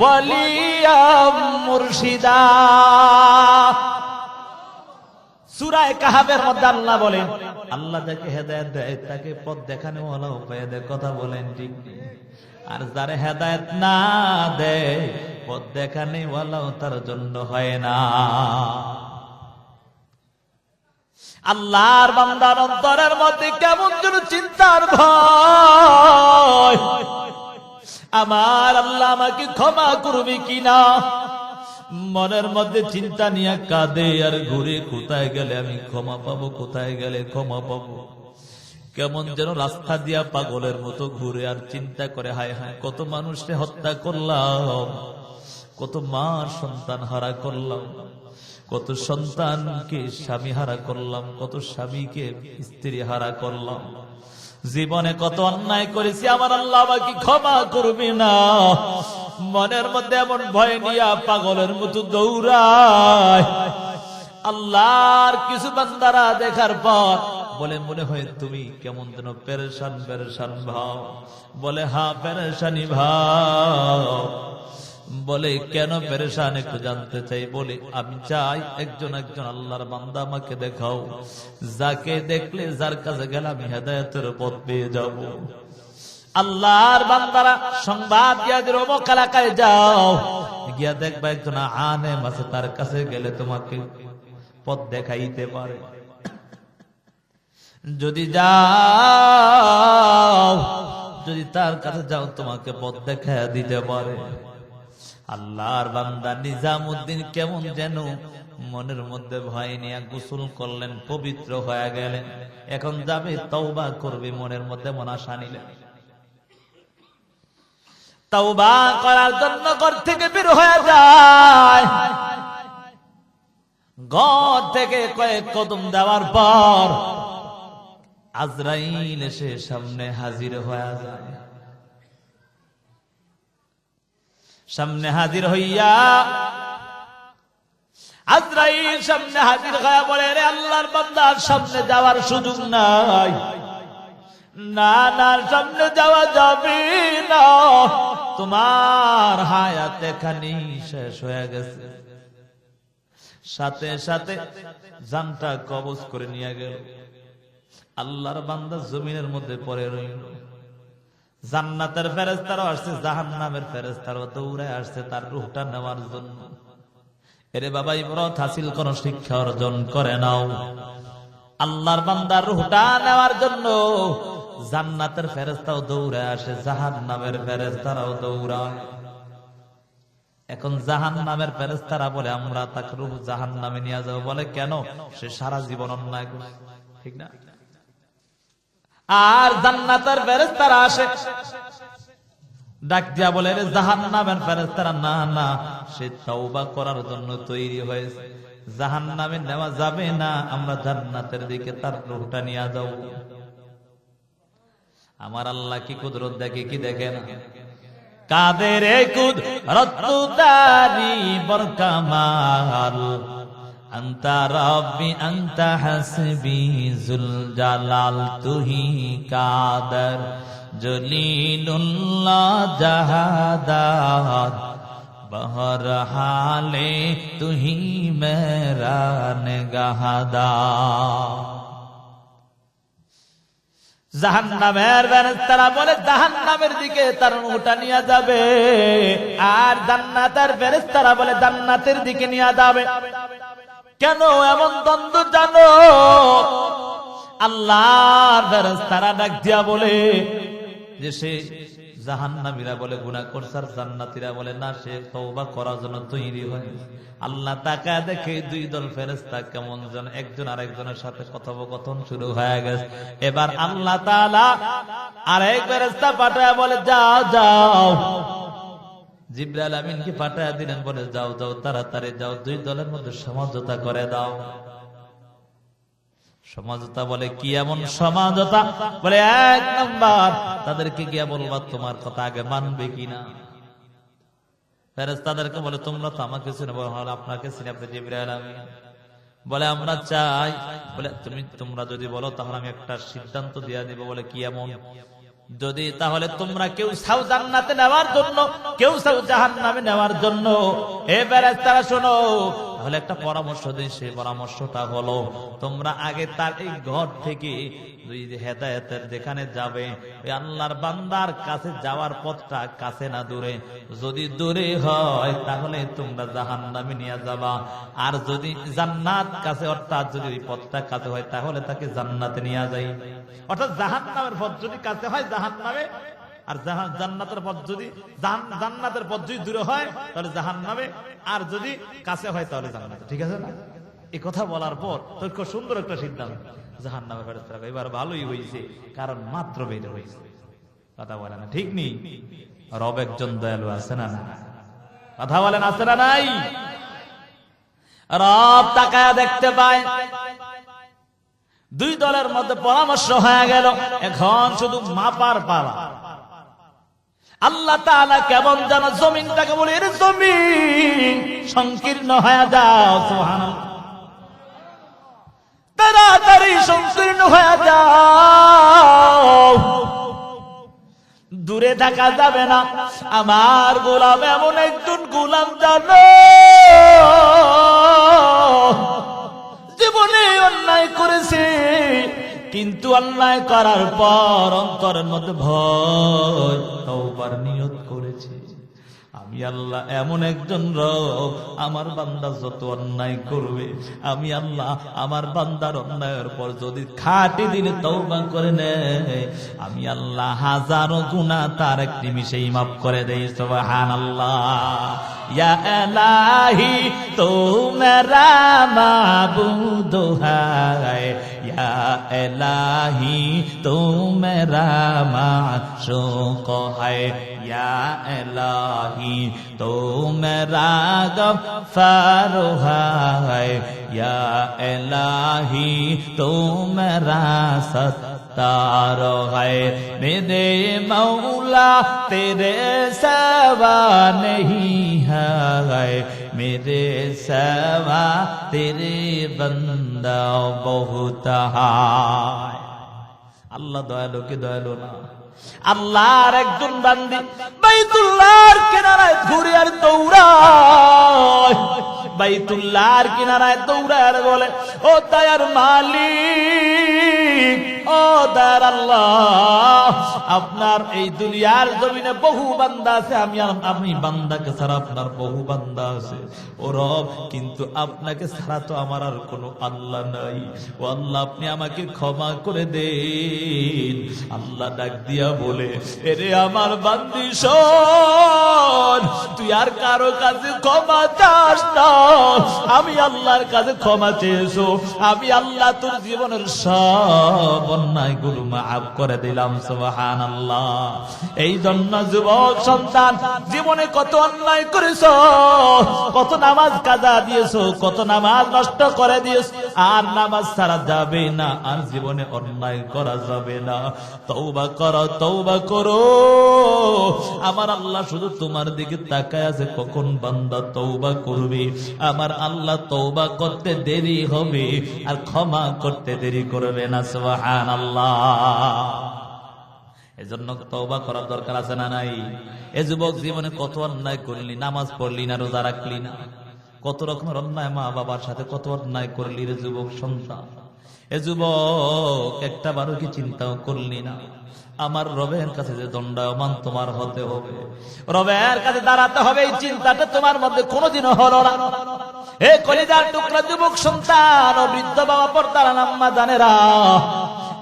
وليا مرشدا। সূরা কাহাফের মধ্যে আল্লাহ বলেন, আল্লাহ যাকে হেদায়েত দেয় তাকে পথ দেখানো ওয়ালা উপায় দেয়। কথা বলেন ঠিক? আর যারা হেদায়েত না দেয়, পথ দেখানো ওয়ালাও তার জন্য হয় না। আল্লাহর বান্দার অন্তরের মধ্যে কেমন যেন চিন্তার ভয়, আমার আল্লাহ আমাকে ক্ষমা করবে কিনা। মনের মধ্যে চিন্তা নিয়ে কাঁদে আর ঘুরে, কোথায় গেলে আমি ক্ষমা পাবো, কোথায় গেলে ক্ষমা পাবো। কেমন যেন রাস্তা দিয়া পাগলের মতো ঘুরে আর চিন্তা করে, হায় হায় কত মানুষকে হত্যা করলাম, কত মা সন্তান হারা করলাম, কত সন্তানকে স্বামী হারা করলাম, কত স্বামীকে স্ত্রী হারা করলাম, জীবনে কত অন্যায় করেছি, আমার আল্লাহ আমাকে ক্ষমা করবে না। মনের মধ্যে এমন ভয় নিয়া পাগলের মতো দৌড়ায়। আল্লাহর কিছু বান্দারা দেখার পর বলে, মনে হয় তুমি কেমন যেন পেরেশান পেরেশান ভাব। বলে, হ্যাঁ পেরেশানি ভাব। বলে, কেন পেরেশান একটু জানতে চাই। বলে, আমি চাই একজন একজন আল্লাহর বান্দা আমাকে দেখাও, যাকে দেখলে, যার কাছে গেলে আমি হেদায়েতের পথ পেয়ে যাব। আল্লাহর বান্দারা সংবাদ দিয়া দিল, অমুক এলাকায় যাও, গিয়া দেখবা একজন আলেম আছে, তার কাছে গেলে তোমাকে পথ দেখাইতে পারে। যদি যাও, যদি তার কাছে যাও, তোমাকে পথ দেখাইয়া দিতে পারে। আল্লাহর বান্দা নিজামউদ্দিন কেমন যেন মনের মধ্যে ভয় নিয়ে গোসল করলেন, পবিত্র হয়ে গেলেন। এখন যাবে তওবা করবে, মনের মধ্যে মন আশা নিলেন। তওবা করার জন্য ঘর থেকে বের হয়ে যায়। ঘর থেকে কয়েক কদম দেওয়ার পর আজরাইল এসে সামনে হাজির হয়ে যায়। সামনে হাজির হইয়া আজরাইল সামনে হাজির হয়ে বলে, রে আল্লাহর বান্দার সামনে যাওয়ার সুযোগ নাই, না না সামনে যাওয়া যাবে না, তোমার হায়াত এখানেই শেষ হয়ে গেছে। সাথে সাথে জানটা কবজ করে নিয়ে গেল। আল্লাহর বান্দা জমিনের মধ্যে পড়ে রইল। জান্নাতের ফেরেশতারাও আসছে, জাহান্নামের ফেরেশতারাও দৌড়ে আসছে তার রূহটা নেওয়ার জন্য। এরে বাবা, ইবরত হাসিল কোন শিক্ষা অর্জন করে নাও। আল্লাহর বান্দার রূহটা নেওয়ার জন্য জান্নাতের ফেরেশতাও দৌড়ে আসে, জাহান্নামের ফেরেশতারাও দৌড়ায়। এখন জাহান্নামের ফেরেশতারা বলে, আমরা তাকে রূহ জাহান্নামে নিয়ে যাব। বলে কেন? সে সারা জীবন অন্যায় করেছে, ঠিক না? আর জান্নাতের ফেরেশতারা আসে, ডাক দিয়া বলে, রে জাহান্নামের ফেরেশতারা, না না, সে তওবা করার জন্য তৈরি হয়েছে, জাহান্নামে নেওয়া যাবে না, আমরা জান্নাতের দিকে তার রূহটা নিয়ে যাব। আমার আল্লাহ কি কুদরত দেখে কি দেখে না? কাদের কুদরতদারি বরকামাল, আনতা রাব্বি আনতা হাসবি জুল জালাল, তুহি কাদের জলিলুল্লাহ জাহাদাত, বহর হালে তুহি মেরা নিগাহদার। জাহান্নামের ফেরেশতারা বলে, জাহান্নামের দিকে তার রূহটা নিয়ে যাবে, আর জান্নাতের ফেরেশতারা বলে জান্নাতের দিকে নিয়ে যাবে। কেন এমন দ্বন্দ্ব জানো? আল্লাহর ফেরেশতারা ডাক দিয়া বলে যে সে জাহান্নামীরা বলে গুনাহ করছে, আর জান্নাতীরা বলে না, সে তওবা করার জন্য তৈরি হয়। আল্লাহ তাকায় দেখে দুই দল ফেরেশতা কেমন যেন একজন আরেকজনের সাথে কথোপকথন শুরু হয়ে গেছে। এবার আল্লাহ তাআলা আরেক ফেরেশতা পাঠায় বলে, যাও যাও। জিবরাইল আমিনকে পাঠায় দিলেন, বলে যাও যাও, তাড়াতাড়ি যাও, দুই দলের মধ্যে সমঝোতা করে দাও। সমঝোতা বলে কি এমন সমঝোতা? বলে এক নাম্বার, তাদেরকে গিয়া বলবা তোমার কথা আগে মানবে কিনা। ফেরেশতাদেরকে বলে, তোমরা তো আমাকে চিনো, আপনাকে চিনি, আপনি জিবরাইল আমিন। বলে আমরা চাই, বলে তোমরা যদি বলো তাহলে আমি একটা সিদ্ধান্ত দিয়ে দিব। বলে কি এমন? যদি তাহলে তোমরা কেউ চাও জান্নাতে নেওয়ার জন্য, কেউ চাও জাহান্নামে নেওয়ার জন্য, এ ফেরেশতারা শোনো, তাহলে একটা পরামর্শ দিই। সেই পরামর্শটা হলো, তোমরা আগে তার এই ঘর থেকে হেদায়েতের যেখানে যাবে, ওই আল্লাহর বান্দার কাছে যাওয়ার পথটা কাছে না দূরে? যদি দূরে হয় তাহলে তোমরা জাহান্নামে নিয়ে যাবা, আর যদি জান্নাত কাছে, অর্থাৎ যদি ওই পথটা কাছে হয় তাহলে তাকে জান্নাতে নিয়ে যাই। অর্থাৎ জাহান্নামের পথ যদি কাছে হয় জাহান্নামে, আর জান্নাতের পথ যদি জান্নাতের পথ যদি দূরে হয় তাহলে জাহান্নামে, আর যদি কাছে হয় তাহলে জান্নাতে। ঠিক আছে না? এই কথা বলার পর তোর খুব সুন্দর একটা সিদ্ধান্ত, জাহান্নামে ফেরেশতারা এবার ভালোই হয়েছে, কারণ মাত্র বের হয়েছে। কথা বলে না? ঠিক নেই? রব একজন দয়ালু আছে না? কথা বলেন আছে না নাই? রব তাকায়া দেখতে পায় দুই দলের মধ্যে পরামর্শ হয়ে গেল, এখন শুধু মাপার পালা। আল্লাহ তাআলা কেমন যেন জমিনটাকে বলে, এর জমিন সংকীর্ণ হয়ে যাও, সুবহানাল্লাহ, তাড়াতাড়ি সংকীর্ণ হয়ে যাও, দূরে থাকা যাবে না। আমার গোলাম এমন একজন গোলাম জানো জীবনে অন্যায় করেছে, কিন্তু অন্যায় করার পর অন্তরের মধ্যে ভয়, তওবার নিয়ত করেছে। আমি আল্লাহ এমন একজন রব, আমার বান্দা যত অন্যায় করবে, আমি আল্লাহ আমার বান্দার অন্যায়ের পর যদি খাঁটি দিলে তওবা করে নেয়, আমি আল্লাহ হাজারো গুনাহ তার এক নিমিষেই মাফ করে দেই। সুবহানাল্লাহ। ইয়া ইলাহি তো মেরা মাবুদ হায়, ইয়া ইলাহি তো মেরা মাশুক হায়, ইয়া ইলাহি তো মেরা গফফার হায়, या इलाही तू मेरा सत्तार है, मेरे मौला तेरे सिवा नहीं है, मेरे सिवा तेरे बंदा बहुत है। আল্লাহ দয়ালু কি দয়ালু না? আল্লাহর একজন বান্দি বাইতুল্লাহর কিনারায় ঘুরে আর দৌড়ায়, বাইতুল্লাহর কিনারায় দৌড়ায় আর বলে, ও দয়ার মালিক, ও দয়ার আল্লাহ, আপনার এই দুনিয়ার জমিনে বহু বান্দা আছে, আমি বান্দাকে ছাড়া আপনার বহু বান্দা আছে ও রব, কিন্তু আপনাকে ছাড়া তো আমার আর কোনো আল্লাহ নাই। ও আল্লাহ, আপনি আমাকে ক্ষমা করে দেন। আল্লাহ ডাক দিয়া বলে, এরে আমার বান্দি শোন, তুই আর কারো কাছে ক্ষমা চাস না, আমি আল্লাহর কাছে ক্ষমা চেয়েছো, আমি আল্লাহ তোর জীবনের সব অন্যায় গুলো মাফ করে দিলাম। সুবহানাল্লাহ। এই জন্য যুবক সন্তান, জীবনে কত অন্যায় করেছো, কত নামাজ কাজা দিয়েছো, কত নামাজ নষ্ট করে দিয়েছো, আর নামাজ ছাড়া যাবে না, আর জীবনে অন্যায় করা যাবে না। তওবা করো, তওবা করো। আমার আল্লাহ শুধু তোমার দিকে তাকায় আছে, কখন বান্দা তওবা করবে। আমার আল্লাহ তওবা করতে দেরি হবে, আর ক্ষমা করতে দেরি করবে না। সুবহানাল্লাহ। এজন্য তওবা করার দরকার আছে না নাই? এ যুবক, জীবনে কত অন্যায় করলি, নামাজ পড়লি না, রোজা রাখলি না, কত রকমের অন্যায়, মা বাবার সাথে কত অন্যায় করলি রে যুবক সন্তান। এ যুবক, একটা বারো কি চিন্তাও করলি না, আমার রবের কাছে যে দণ্ডায়মান তোমার হতে হবে, রবের কাছে দাঁড়াতে হবে, এই চিন্তাটা তোমার মধ্যে কোনোদিনও হলো না। হে কলিজার টুকরা যুবক সন্তান ও বৃদ্ধ বাবা, পর্দার আম্মা জানেরা,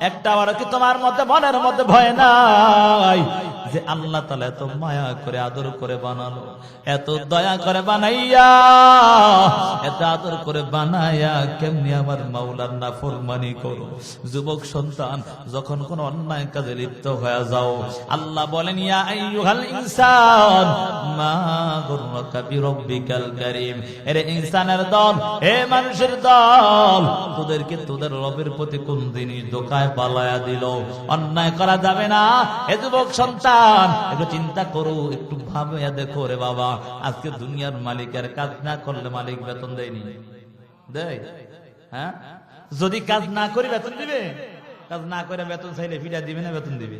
একটা বারো কি তোমার মধ্যে মনের মধ্যে ভয় নাই যে আল্লাহ তাআলা এত মায়া করে আদর করে বানালো, এত দয়া করে বানাইয়া, এত আদর করে বানাইয়া কেমনি আমার মাওলার নাফরমানি করো? যুবক সন্তান, যখন কোন অন্যায় কাজে লিপ্ত হয়ে যাও, আল্লাহ বলেন, ইয়া আইয়ুহাল ইনসান মা গুররাকা বিরাব্বিকাল কারীম। এরে ইনসানের দল, হে মানুষের দল, তোদেরকে তোদের রবের প্রতি কোন জিনিস ধোঁকায় পালায়া দিল? অন্যায় করা যাবে না। হে যুবক সন্তান, একটু চিন্তা করো, একটু ভাবে দেখো রে বাবা, আজকে দুনিয়ার মালিকের কাজ না করলে মালিক বেতন দেয়নি? দেয়? হ্যাঁ, যদি কাজ না করি বেতন দিবে? কাজ না করে বেতন চাইলে ফিরা দিবে না বেতন দিবে?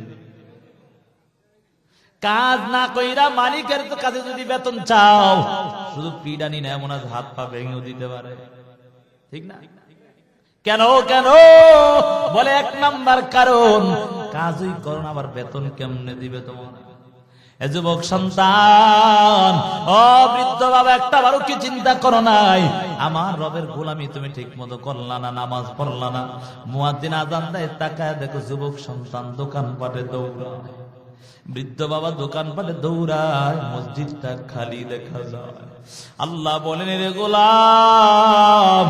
কাজ না কইরা মালিকের তো কাজে যদি বেতন চাও, শুধু পিডানি না, এমন হাত পা ভেঙেও দিতে পারে, ঠিক না? কেন কেন বলে, এক নাম্বার কারণ, কাজই করো না, আবার বেতন কেমনে দিবে তোমার? এ যুবক সন্তান, ও বৃদ্ধ বাবা, একটা বারো কি চিন্তা করো নাই? আমার রবের গোলামি তুমি ঠিক মতো করলা না, নামাজ পড়লা না, মুয়াজ্জিন আযান দেয়, তাকায় দেখো যুবক সন্তান দোকানপাটে দৌড়ায়, বৃদ্ধ বাবা দোকানপাটে দৌড়ায়, মসজিদটা খালি দেখা যায়। আল্লাহ বলেন, রে গোলাম,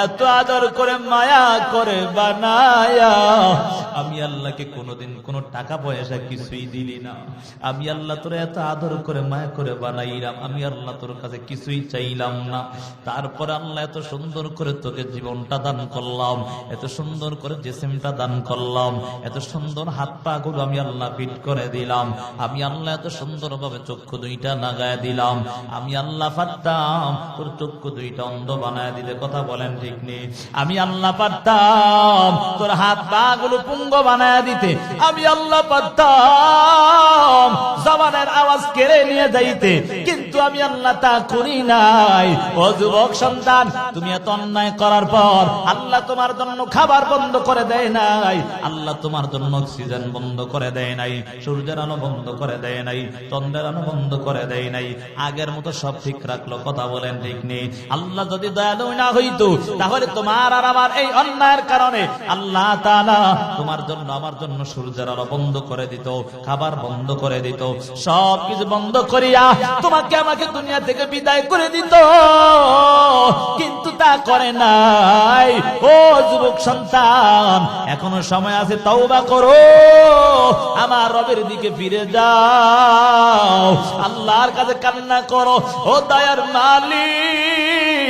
এত আদর করে মায়া করে বানায়া আমি আল্লাহকে কোনোদিন কোনো টাকা পয়সা কিছুই দিলি না। আমি আল্লাহ তোর এত আদর করে মায়া করে বানাইলাম, আমি আল্লাহ তোর কাছে কিছুই চাইলাম না। তারপর আল্লাহ এত সুন্দর করে তোকে জীবনটা দান করলাম, এত সুন্দর করে জিসিমটা দান করলাম, এত সুন্দর হাত পা গুলো আমি আল্লাহ ফিট করে দিলাম, আমি আল্লাহ এত সুন্দর ভাবে চক্ষু দুইটা লাগায় দিলাম, আমি আল্লাহ পারতাম তোর চক্ষু দুইটা অন্ধ বানায় দিতে, কথা বলেন ঠিক নেই? আমি আল্লাহ পারতাম তোর হাত পা গুলো পুঙ্গ বানায় দিতে, আমি আল্লাহ পারতাম জবানের আওয়াজ কেড়ে নিয়ে যাইতে, কিন্তু আমি আল্লাহ তা করি নাই। ও যুবক সন্তান, তুমি এত অন্যায় করার পর আল্লাহ তোমার জন্য খাবার বন্ধ করে দেয় নাই, আল্লাহ তোমার জন্য অক্সিজেন বন্ধ করে দেয় নাই, সূর্যের আলো বন্ধ করে দেয় নাই, চন্দ্রের আলো বন্ধ করে দেয় নাই, আগের মতো সব ঠিক রাখলো, কথা বলেন ঠিক নেই? আল্লাহ যদি দয়ালু না হইতো, তাহলে তোমার আর আমার এই অন্যায়ের কারণে আল্লাহ তাআলা তোমার জন্য আমার জন্য সূর্যের আলো বন্ধ করে দিত, খাবার বন্ধ করে দিত, সব কিছু বন্ধ করিয়া তোমাকে আমাকে দুনিয়া থেকে বিদায় করে দিত, কিন্তু তা করে নাই। ও যুবক সন্তান, এখনো সময় আছে, তওবা করো, আমার রবের দিকে ফিরে যাও, আল্লাহর কাছে কান্না করো। ও দয়ার মালিক,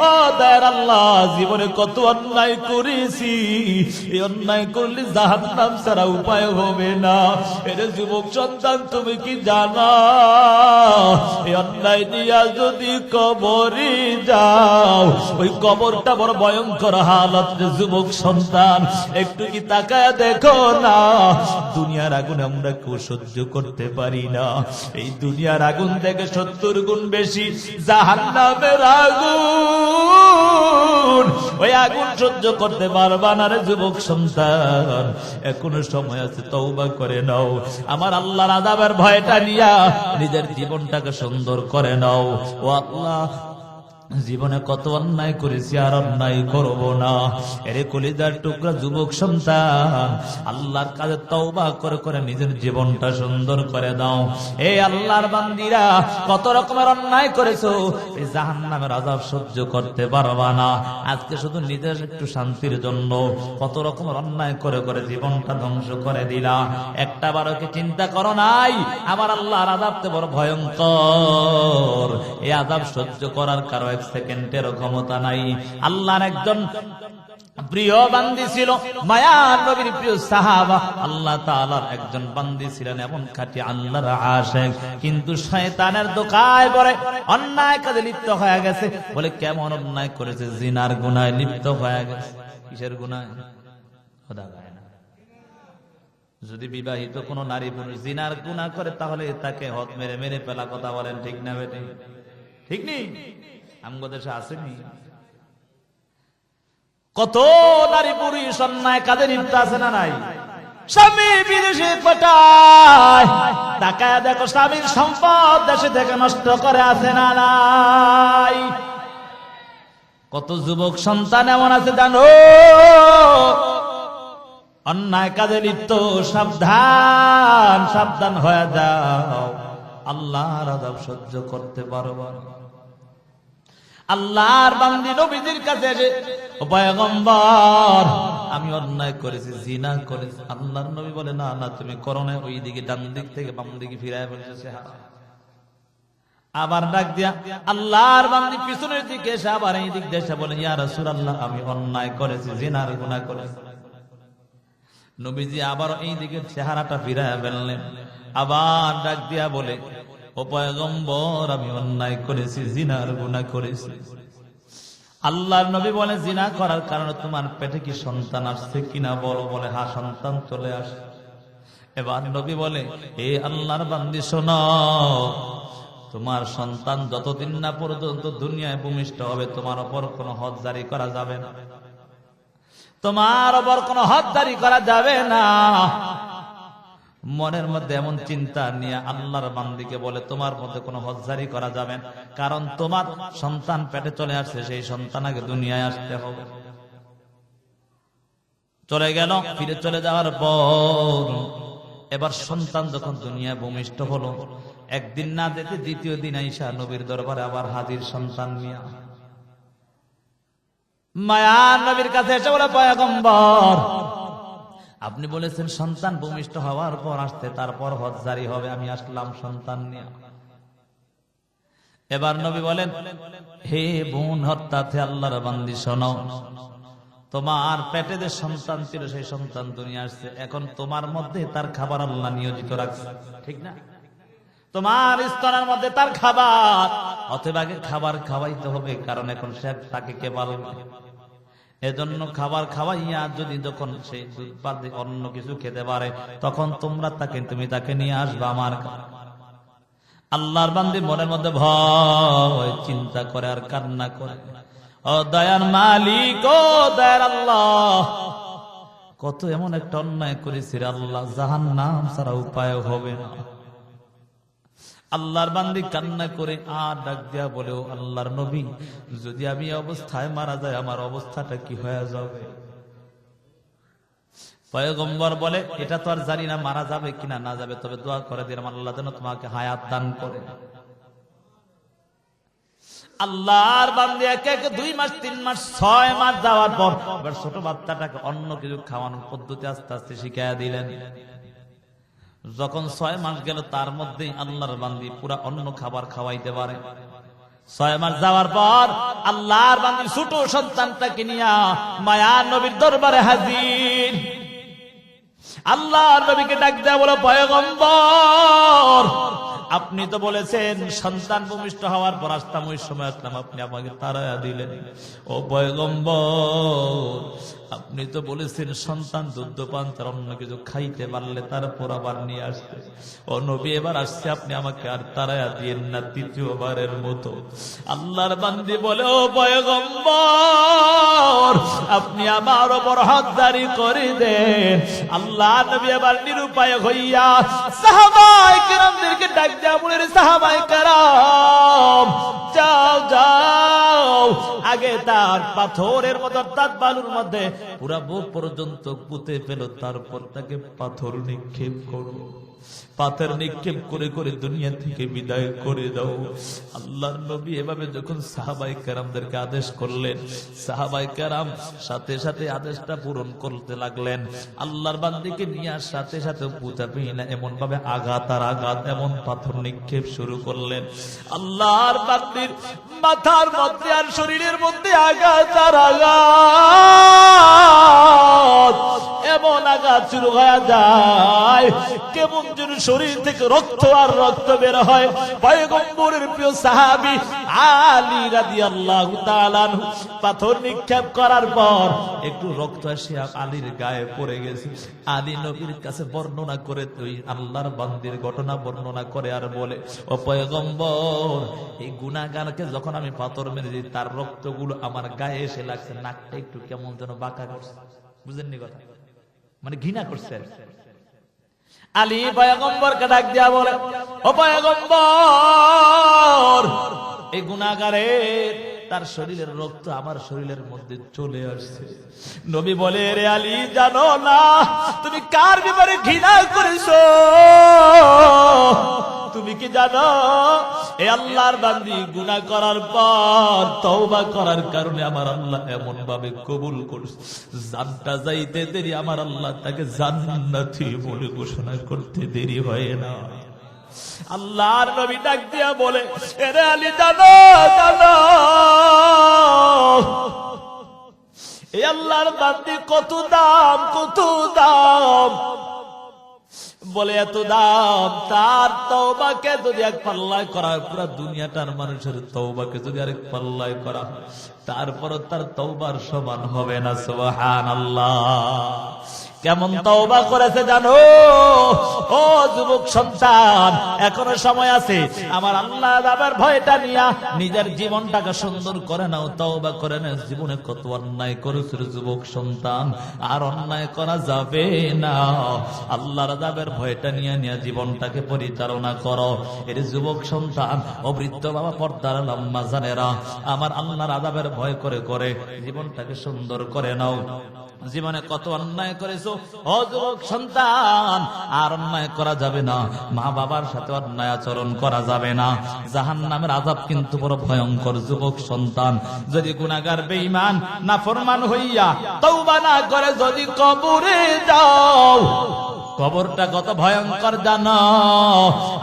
ও দয়ার আল্লাহ, জীবনে কত অন্যায় করেছি, এই অন্যায় করলে জাহান্নাম ছাড়া উপায় হবে না। এর যুবক সন্তান, তুমি কি জানো এই অন্যায় নিয়ে যদি কবরে যাও, ওই কবরটা বড় ভয়ঙ্কর হালত। যুবক সন্তান, একটু কি তাকায় দেখো না, দুনিয়ার আগুন আমরা কেউ সহ্য করতে পারি না। এই দুনিয়ার আগুন থেকে 70 গুণ বেশি জাহান্নামের আগুন। ওই আগুন সহ্য করতে পারবা না রে যুবক সন্তান, এখনো সময় আছে, তওবা করে নাও। আমার আল্লাহর আযাবের ভয়টা নিয়া নিজের জীবনটাকে সুন্দর করে নাও। ও আল্লাহ, জীবনে কত অন্যায় করেছি, আর অন্যায় করব না। এরে কলিজার টুকরা যুবক সন্তান, আল্লাহর কাছে তওবা করে করে নিজের জীবনটা সুন্দর করে দাও। এই আল্লাহর বান্দিরা, কত রকমের অন্যায় করেছো, এই জাহান্নামের আযাব সহ্য করতে পারবা না। আজকে শুধু নিজের একটু শান্তির জন্য কত রকমের অন্যায় করে করে জীবনটা ধ্বংস করে দিলা। একটা বারো কি চিন্তা করো নাই আমার আল্লাহর আযাব তো বড় ভয়ঙ্কর, এই আযাব সহ্য করার কারো এক সেকেন্ডের ক্ষমতা নাই। আল্লাহর একজন প্রিয় বান্দি ছিল, মায়ার নবীর প্রিয় সাহাবা, আল্লাহ তাআলার একজন বান্দি ছিলেন, এমন খাঁটি আল্লাহর আশিক, কিন্তু শয়তানের দোকায় পড়ে অন্যায় কাজে লিপ্ত হয়ে গেছে। বলে কেমন অন্যায় করেছে? জিনার গুনাহে লিপ্ত হয়ে গেছে। কিসের গুনাহে? খোদা গায় না। যদি বিবাহিত কোন নারী পুরুষ জিনার গুনাহ করে, তাহলে তাকে হদ মেরে মেরে ফেলা। কথা বলেন ঠিক না বেটি? ঠিক নেই? আমগো দেশে আসেনি? কত নারী পুরুষ অন্যায় কাজে লিপ্ত আছে না নাই? স্বামী বিদেশে পাঠায়, টাকায় দেখো স্বামীর সম্পদ দেশে থেকে নষ্ট করে আছে না নাই? কত যুবক সন্তান এমন আছে জানো, অন্যায় কাজে লিপ্ত। সাবধান, সাবধান হয়ে যাও, আল্লাহর আযাব সহ্য করতে পারবা না। আল্লাহর বান্দি নবীজির কাছে এসে, ও পয়গম্বর, আমি অন্যায় করেছি, জিনা করেছি। আল্লাহর নবী বলে, না না, তুমি করো না। ওই দিকে ডান দিক থেকে বাম দিকে ফিরায় বলছে। আবার ডাক দিয়া আল্লাহর বান্দি পিছনের দিকে এসে আবার এই দিক দেশে বলে, ইয়া রাসূলুল্লাহ, আমি অন্যায় করেছি, জিনার গুনাহ করেছি। নবীজি আবার এই দিকে চেহারাটা ফিরায় ফেললেন, আবার ডাক দিয়া বলে, ও পয়গম্বর, আমি অন্যায় করেছি, জিনার গুনাহ করেছি। আল্লাহর নবী বলে, জিনা করার কারণে তোমার পেটে কি সন্তান আসছে কিনা বলো? বলে, হ্যাঁ, সন্তান চলে আসে। এবার নবী বলে, এ আল্লাহর বান্দি শোনো, তোমার সন্তান যতদিন না পর্যন্ত দুনিয়ায় ভূমিষ্ঠ হবে, তোমার উপর কোনো হদ জারি করা যাবে না। তোমার উপর কোনো হদ জারি করা যাবে না। মনের মধ্যে এমন চিন্তা নিয়ে আল্লাহর বান্দিকে বলে, তোমার মধ্যে কোনো হদ জারি করা যাবে না, কারণ তোমার সন্তান পেটে চলে আসছে, সেই সন্তান আগে দুনিয়ায় আসতে হবে। চলে গেল। ফিরে চলে যাওয়ার পর এবার সন্তান যখন দুনিয়ায় ভূমিষ্ঠ হলো, একদিন না যেতে দ্বিতীয় দিন আইসা নবীর দরবারে আবার হাজির সন্তান নিয়ে। মায়ার নবীর কাছে এসে বলে, পয়গম্বর, আপনি বলেছেন সন্তান ভূমিষ্ঠ হওয়ার পর আসতে, তারপর হজ জারি হবে, আমি আসলাম সন্তান নিয়ে। এবার নবী বলেন, হে বোন হত্যাতে আল্লাহর বান্দি শোনো, তোমার পেটে যে সন্তান ছিল, সেই সন্তান দুনিয়া আসছে, এখন তোমার মধ্যে তার খাবার আল্লাহ নিয়োজিত রাখছে, ঠিক না? তোমার স্তনের মধ্যে তার খাবার, অতএব আগে খাবার খাওয়াইতে হবে, কারণ এখন সে তাকে কে পালবে। এজন্য খাবার খাওয়াইয়া যদি যখন সেই দুধ পাত অন্য কিছু খেতে পারে, তখন তুমি তাকে নিয়ে আসবে আমার। আল্লাহর বান্দি মনের মধ্যে ভয় চিন্তা করে আর কান্না করে, ও দয়ার মালিক, ও দয়ার আল্লাহ, কত এমন একটা অন্যায় করেছি রে আল্লাহ, জাহান্নাম ছাড়া উপায় হবে না। আল্লাহর বান্দি কান্না করে আর ডাক দিয়া বলে, ও আল্লাহর নবী, যদি আমি অবস্থায় মারা যায়, আমার অবস্থাটা কি হয়ে যাবে? পয়গম্বর বলে, এটা তো আর জানি না মারা যাবে কিনা না যাবে, তবে দোয়া করে দিলাম আল্লাহ যেন তোমাকে হায়াত দান করে। আল্লাহর বান্দি এক 2 মাস 3 মাস 6 মাস যাওয়ার পর এবার ছোট বাচ্চাটাকে অন্য কিছু খাওয়ানোর পদ্ধতি আস্তে আস্তে শিখাইয়া দিলেন। যখন 6 মাস গেল, তার মধ্যেই আল্লাহর বান্দি পুরা অন্য খাবার খাওয়াইতে পারে। 6 মাস যাওয়ার পর আল্লাহর বান্দির ছোট সন্তানটাকে নিয়ে মায়ার নবীর দরবারে হাজির। আল্লাহর নবীকে ডাক দেয়া বলো, পয়গম্বর আপনি তো বলেছেন সন্তান ভূমিষ্ঠ হওয়ার পর আসতাম, ওই সময় আসলাম, আপনি আমাকে তাড়ায়া দিলেন। ও পয়গম্বর আপনি তো বলেছেন সন্তান দুধ পান তার অন্য কিছু খাইতে পারলে তারপর আবার নিয়ে আসতে। ও নবী এবার আসছে, আপনি আমাকে আর তাড়ায়া দিয়েন না তৃতীয়বারের মতো। আল্লাহর বান্দি বলে, ও পয়গম্বর আপনি আমার উপর হাত জারি করে দেন। আল্লাহ নবী এবার নিরুপায় হইয়া সাহাবায়ে কেরামদেরকে ডাক দেয়া বলেন, সাহাবায়ে কেরাম যাও যাও, আগে তার পাথরের মতো অর্থাৎ বালুর মধ্যে পুরা বুক পর্যন্ত পুঁতে ফেলো, তারপর তাকে পাথর নিক্ষেপ করো। পাথর নিক্ষেপ করে করে দুনিয়া থেকে বিদায় করে দাও। আল্লাহর নবী এভাবে যখন সাহাবায়ে কেরামদেরকে আদেশ করলেন, সাহাবায়ে কেরাম সাথে সাথে আদেশটা পূরণ করতে লাগলেন। আল্লাহর বান্দিকে নিয়ে সাথে সাথে পুঁতা পেয়ে এমন ভাবে আঘাত আর আঘাত, এমন পাথর নিক্ষেপ শুরু করলেন। আল্লাহর বান্দির মাথার মধ্যে আর শরীরের মধ্যে আঘাত আর আঘাত, এমন আঘাত শুরু হয়ে যায় কেমন যেন শরীর থেকে রক্ত আর রক্ত বের হয়। পয়গম্বরের প্রিয় সাহাবী আলী রাদিয়াল্লাহু তাআলা পাথর নিক্ষেপ করার পর একটু রক্ত এসে আলীর গায়ে পড়ে গেছে। আলী নবীর কাছে বর্ণনা করে তুই আল্লাহর বান্দির ঘটনা বর্ণনা করে আর বলে, ও পয়গম্বর এই গুনাহগারকে যখন আমি পাথর মেরে দিই তার রক্তগুলো আমার গায়ে এসে লাগছে, নাকটা একটু কেমন যেন বাঁকা করছে। বুঝেননি কথা? মানে ঘৃণা করছে। আলী পয়গম্বরকে ডাক দিয়া বলে, ও পয়গম্বর এই গুনাহগারের তার শরীরের রক্ত আমার শরীরের মধ্যে চলে আসছে। নবী বলে, রে আলী জানো না তুমি কার ব্যাপারে ঘৃণা করেছো? তুমি কি জানো এই আল্লাহর বান্দি গুনাহ করার পর তওবা করার কারণে আমার আল্লাহ এমন ভাবে কবুল করছে, জানটা যাইতে দেরি আমার আল্লাহ তাকে জান্নাতি বলে ঘোষণা করতে দেরি হয় না। আল্লাহর নবী ডাক দিয়া বলে, এরে আলী জানো জানো এই আল্লাহর বান্দি কত দাম, কত দাম। বলে এত দাম, তার তওবাকে যদি এক পাল্লায় করা হয়, পুরো দুনিয়াটার মানুষের তওবাকে যদি আরেক পাল্লায় করা হয় তারপর তার তওবার সমান হবে না। সুবহানাল্লাহ। কেমন তওবা করেছে জানো? ও যুবক সন্তান এখনো সময় আছে, আমার আল্লাহ আযাবের ভয়টা নিয়া নিজের জীবনটাকে সুন্দর করে নাও, তওবা করে নাও। জীবনে কত অন্যায় করেছিল যুবক সন্তান, আর অন্যায় করা যাবে না। আল্লাহর আযাবের ভয়টা নিয়ে নিয়ে জীবনটাকে পরিচালনা করো। এর যুবক সন্তান ও বৃদ্ধ বাবা পর্দার আম্মা জানেরা, আমার আল্লাহর আযাবের ভয় করে করে জীবনটাকে সুন্দর করে নাও। জীবনে কত অন্যায় করেছো ও যুবক সন্তান, আর অন্যায় করা যাবে না। মা বাবার সাথে অন্যায় আচরণ করা যাবে না। জাহান্নামের আযাব কিন্তু বড় ভয়ঙ্কর যুবক সন্তান। যদি গুনাহগার বেঈমান নাফরমান হইয়া তওবা না করে যদি কবরে যাও, কবরটা কত ভয়ঙ্কর জানো?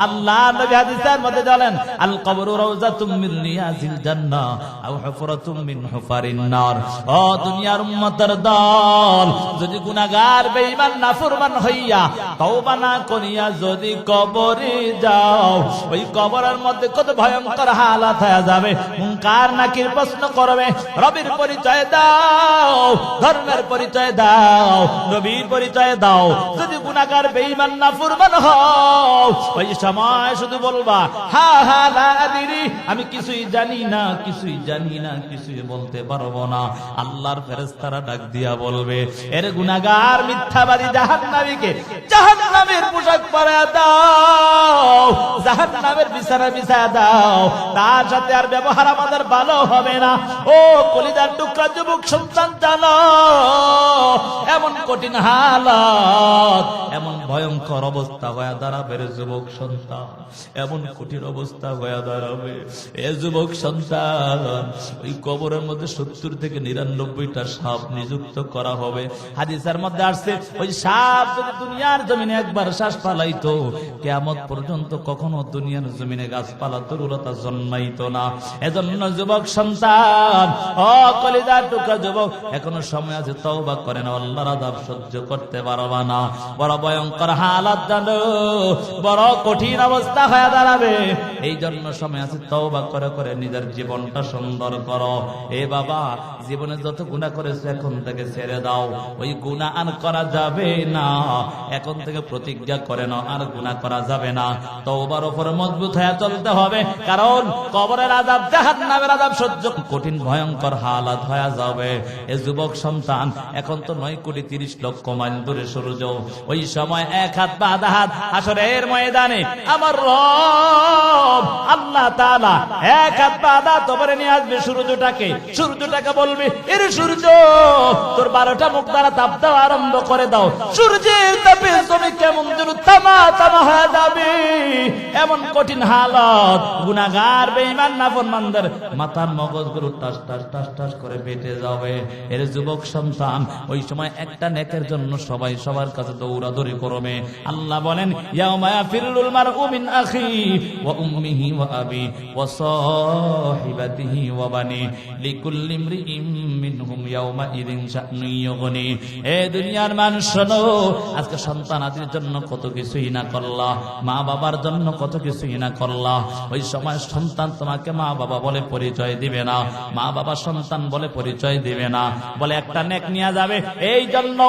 আল্লাহ নবী হাদিসের মধ্যে বলেন, আল কবরু রাউযাতুম মিন রিয়াজিল জান্নাহ আও হুফরাতুম মিন হুফারিন নার। ও দুনিয়ার উম্মতের দল, যদি গুনাহগার বেঈমান নাফরমান হইয়া তওবা না করিয়া যদি কবরে যাও, ওই কবরের মধ্যে কত ভয়ঙ্কর হালাত হয়ে যাবে। মুনকার নাকির প্রশ্ন করবে, রবের পরিচয় দাও, ধর্মের পরিচয় দাও, নবীর পরিচয় দাও। যদি গুনাহগার বেঈমান নাফরমান হও, ওই সময় শুধু বলবা, হা হা লা আদরি, আমি কিছুই জানি না, কিছুই জানি না, কিছুই বলতে পারবো না। আল্লাহর ফেরেশতারা ডাক দিয়া বলবে, এর গুনাহগার মিথ্যাবাদী জাহান্নামীকে জাহান্নামের পোশাক পরায়া দাও, জাহান্নামের বিছানা বিছায়া দাও, তার সাথে আর ব্যবহার আমাদের ভালো হবে না। ও কলিজার টুকরা যুবক সন্তান জানো, এমন কঠিন হালাত, এমন ভয়ঙ্কর অবস্থা হয়ে দাঁড়াবে রে যুবক সন্তান, এমন কঠিন অবস্থা হয়ে দাঁড়াবে এ যুবক সন্তান। ওই কবরের মধ্যে 70 থেকে 99টা সাপ নিযুক্ত করা হবে। হাদিসের মধ্যে আসছে ওই সাপ যদি দুনিয়ার জমিনে একবার শ্বাস ফালাইতো, কিয়ামত পর্যন্ত কখনো দুনিয়ার জমিনে গাছপালা তরুলতা জন্মাইতো না। এজন্য যুবক সন্তান, ও কলিজার টুকরা যুবক, এখনো সময় আছে, তওবা করে না, আল্লাহর আযাব সহ্য করতে পারবা না। বড় ভয়ঙ্কর হালাত জানো, বড় কঠিন অবস্থা হয়ে দাঁড়াবে। এই জন্য সময় আছে, তওবা করে করে নিজের জীবনটা সুন্দর করো। এ বাবা, জীবনে যত গুনাহ করেছো এখন থেকে ছেড়ে দাও, ওই গুনাহ আর করা যাবে না। এখন থেকে প্রতিজ্ঞা করে নাও, আর গুনাহ করা যাবে না। তওবার উপর মজবুত হয়ে চলতে হবে, কারণ কবরের আযাব, জাহান্নামের আযাব সহ্য কঠিন ভয়ঙ্কর হালাত হয়ে যাবে। এ যুবক সন্তান, এখন তো 9,30,00,000 মাইল দূরে সূর্য, ওই সময় এক হাত বা আধা হাত হাসরের ময়দানে আমার রব আল্লাহ তাআলা এক হাত বা আধা হাত উপরে নিয়ে আসবে সূর্যটাকে। সূর্যটাকে বলবে, এর সূর্য, তোর 12টা মুখ দ্বারা তাপ দেওয়া আরম্ভ করে দাও। সূর্যের তাপে তুমি কেমন যেন তামা তামা হয়ে যাবে। এমন কঠিন হালত, গুনাহগার বেঈমান নাফরমানদের মাথার মগজগুলো টাস টাস টাস টাস করে বেটে যাবে। এর যুবক সন্তান, ওই সময় একটা নেকের জন্য সবাই সবার কাছে দৌড়াদৌড়ি করবে। আল্লাহ বলেন, ইয়াউমা ইয়াফিরুল মারউ মিন আখি ওয়া উম্মিহি ওয়া আবি ওয়া সাহিবাতিহি ওয়া বানি লিকুল্লি ইমরিইম মিনহুম ইয়াউমা ইযিন শা'নুন ইউগনি। এ দুনিয়ার মানুষ শোনো, আজকে সন্তান আদির জন্য কত কিছুই না করলা, মা বাবার জন্য কত কিছুই না করলা। ওই সময় সন্তান তোমাকে মা বাবা বলে পরিচয় দিবে না, মা বাবা সন্তান বলে পরিচয় দিবে না, বলে একটা নেক নিয়ে যাবে। এই জন্য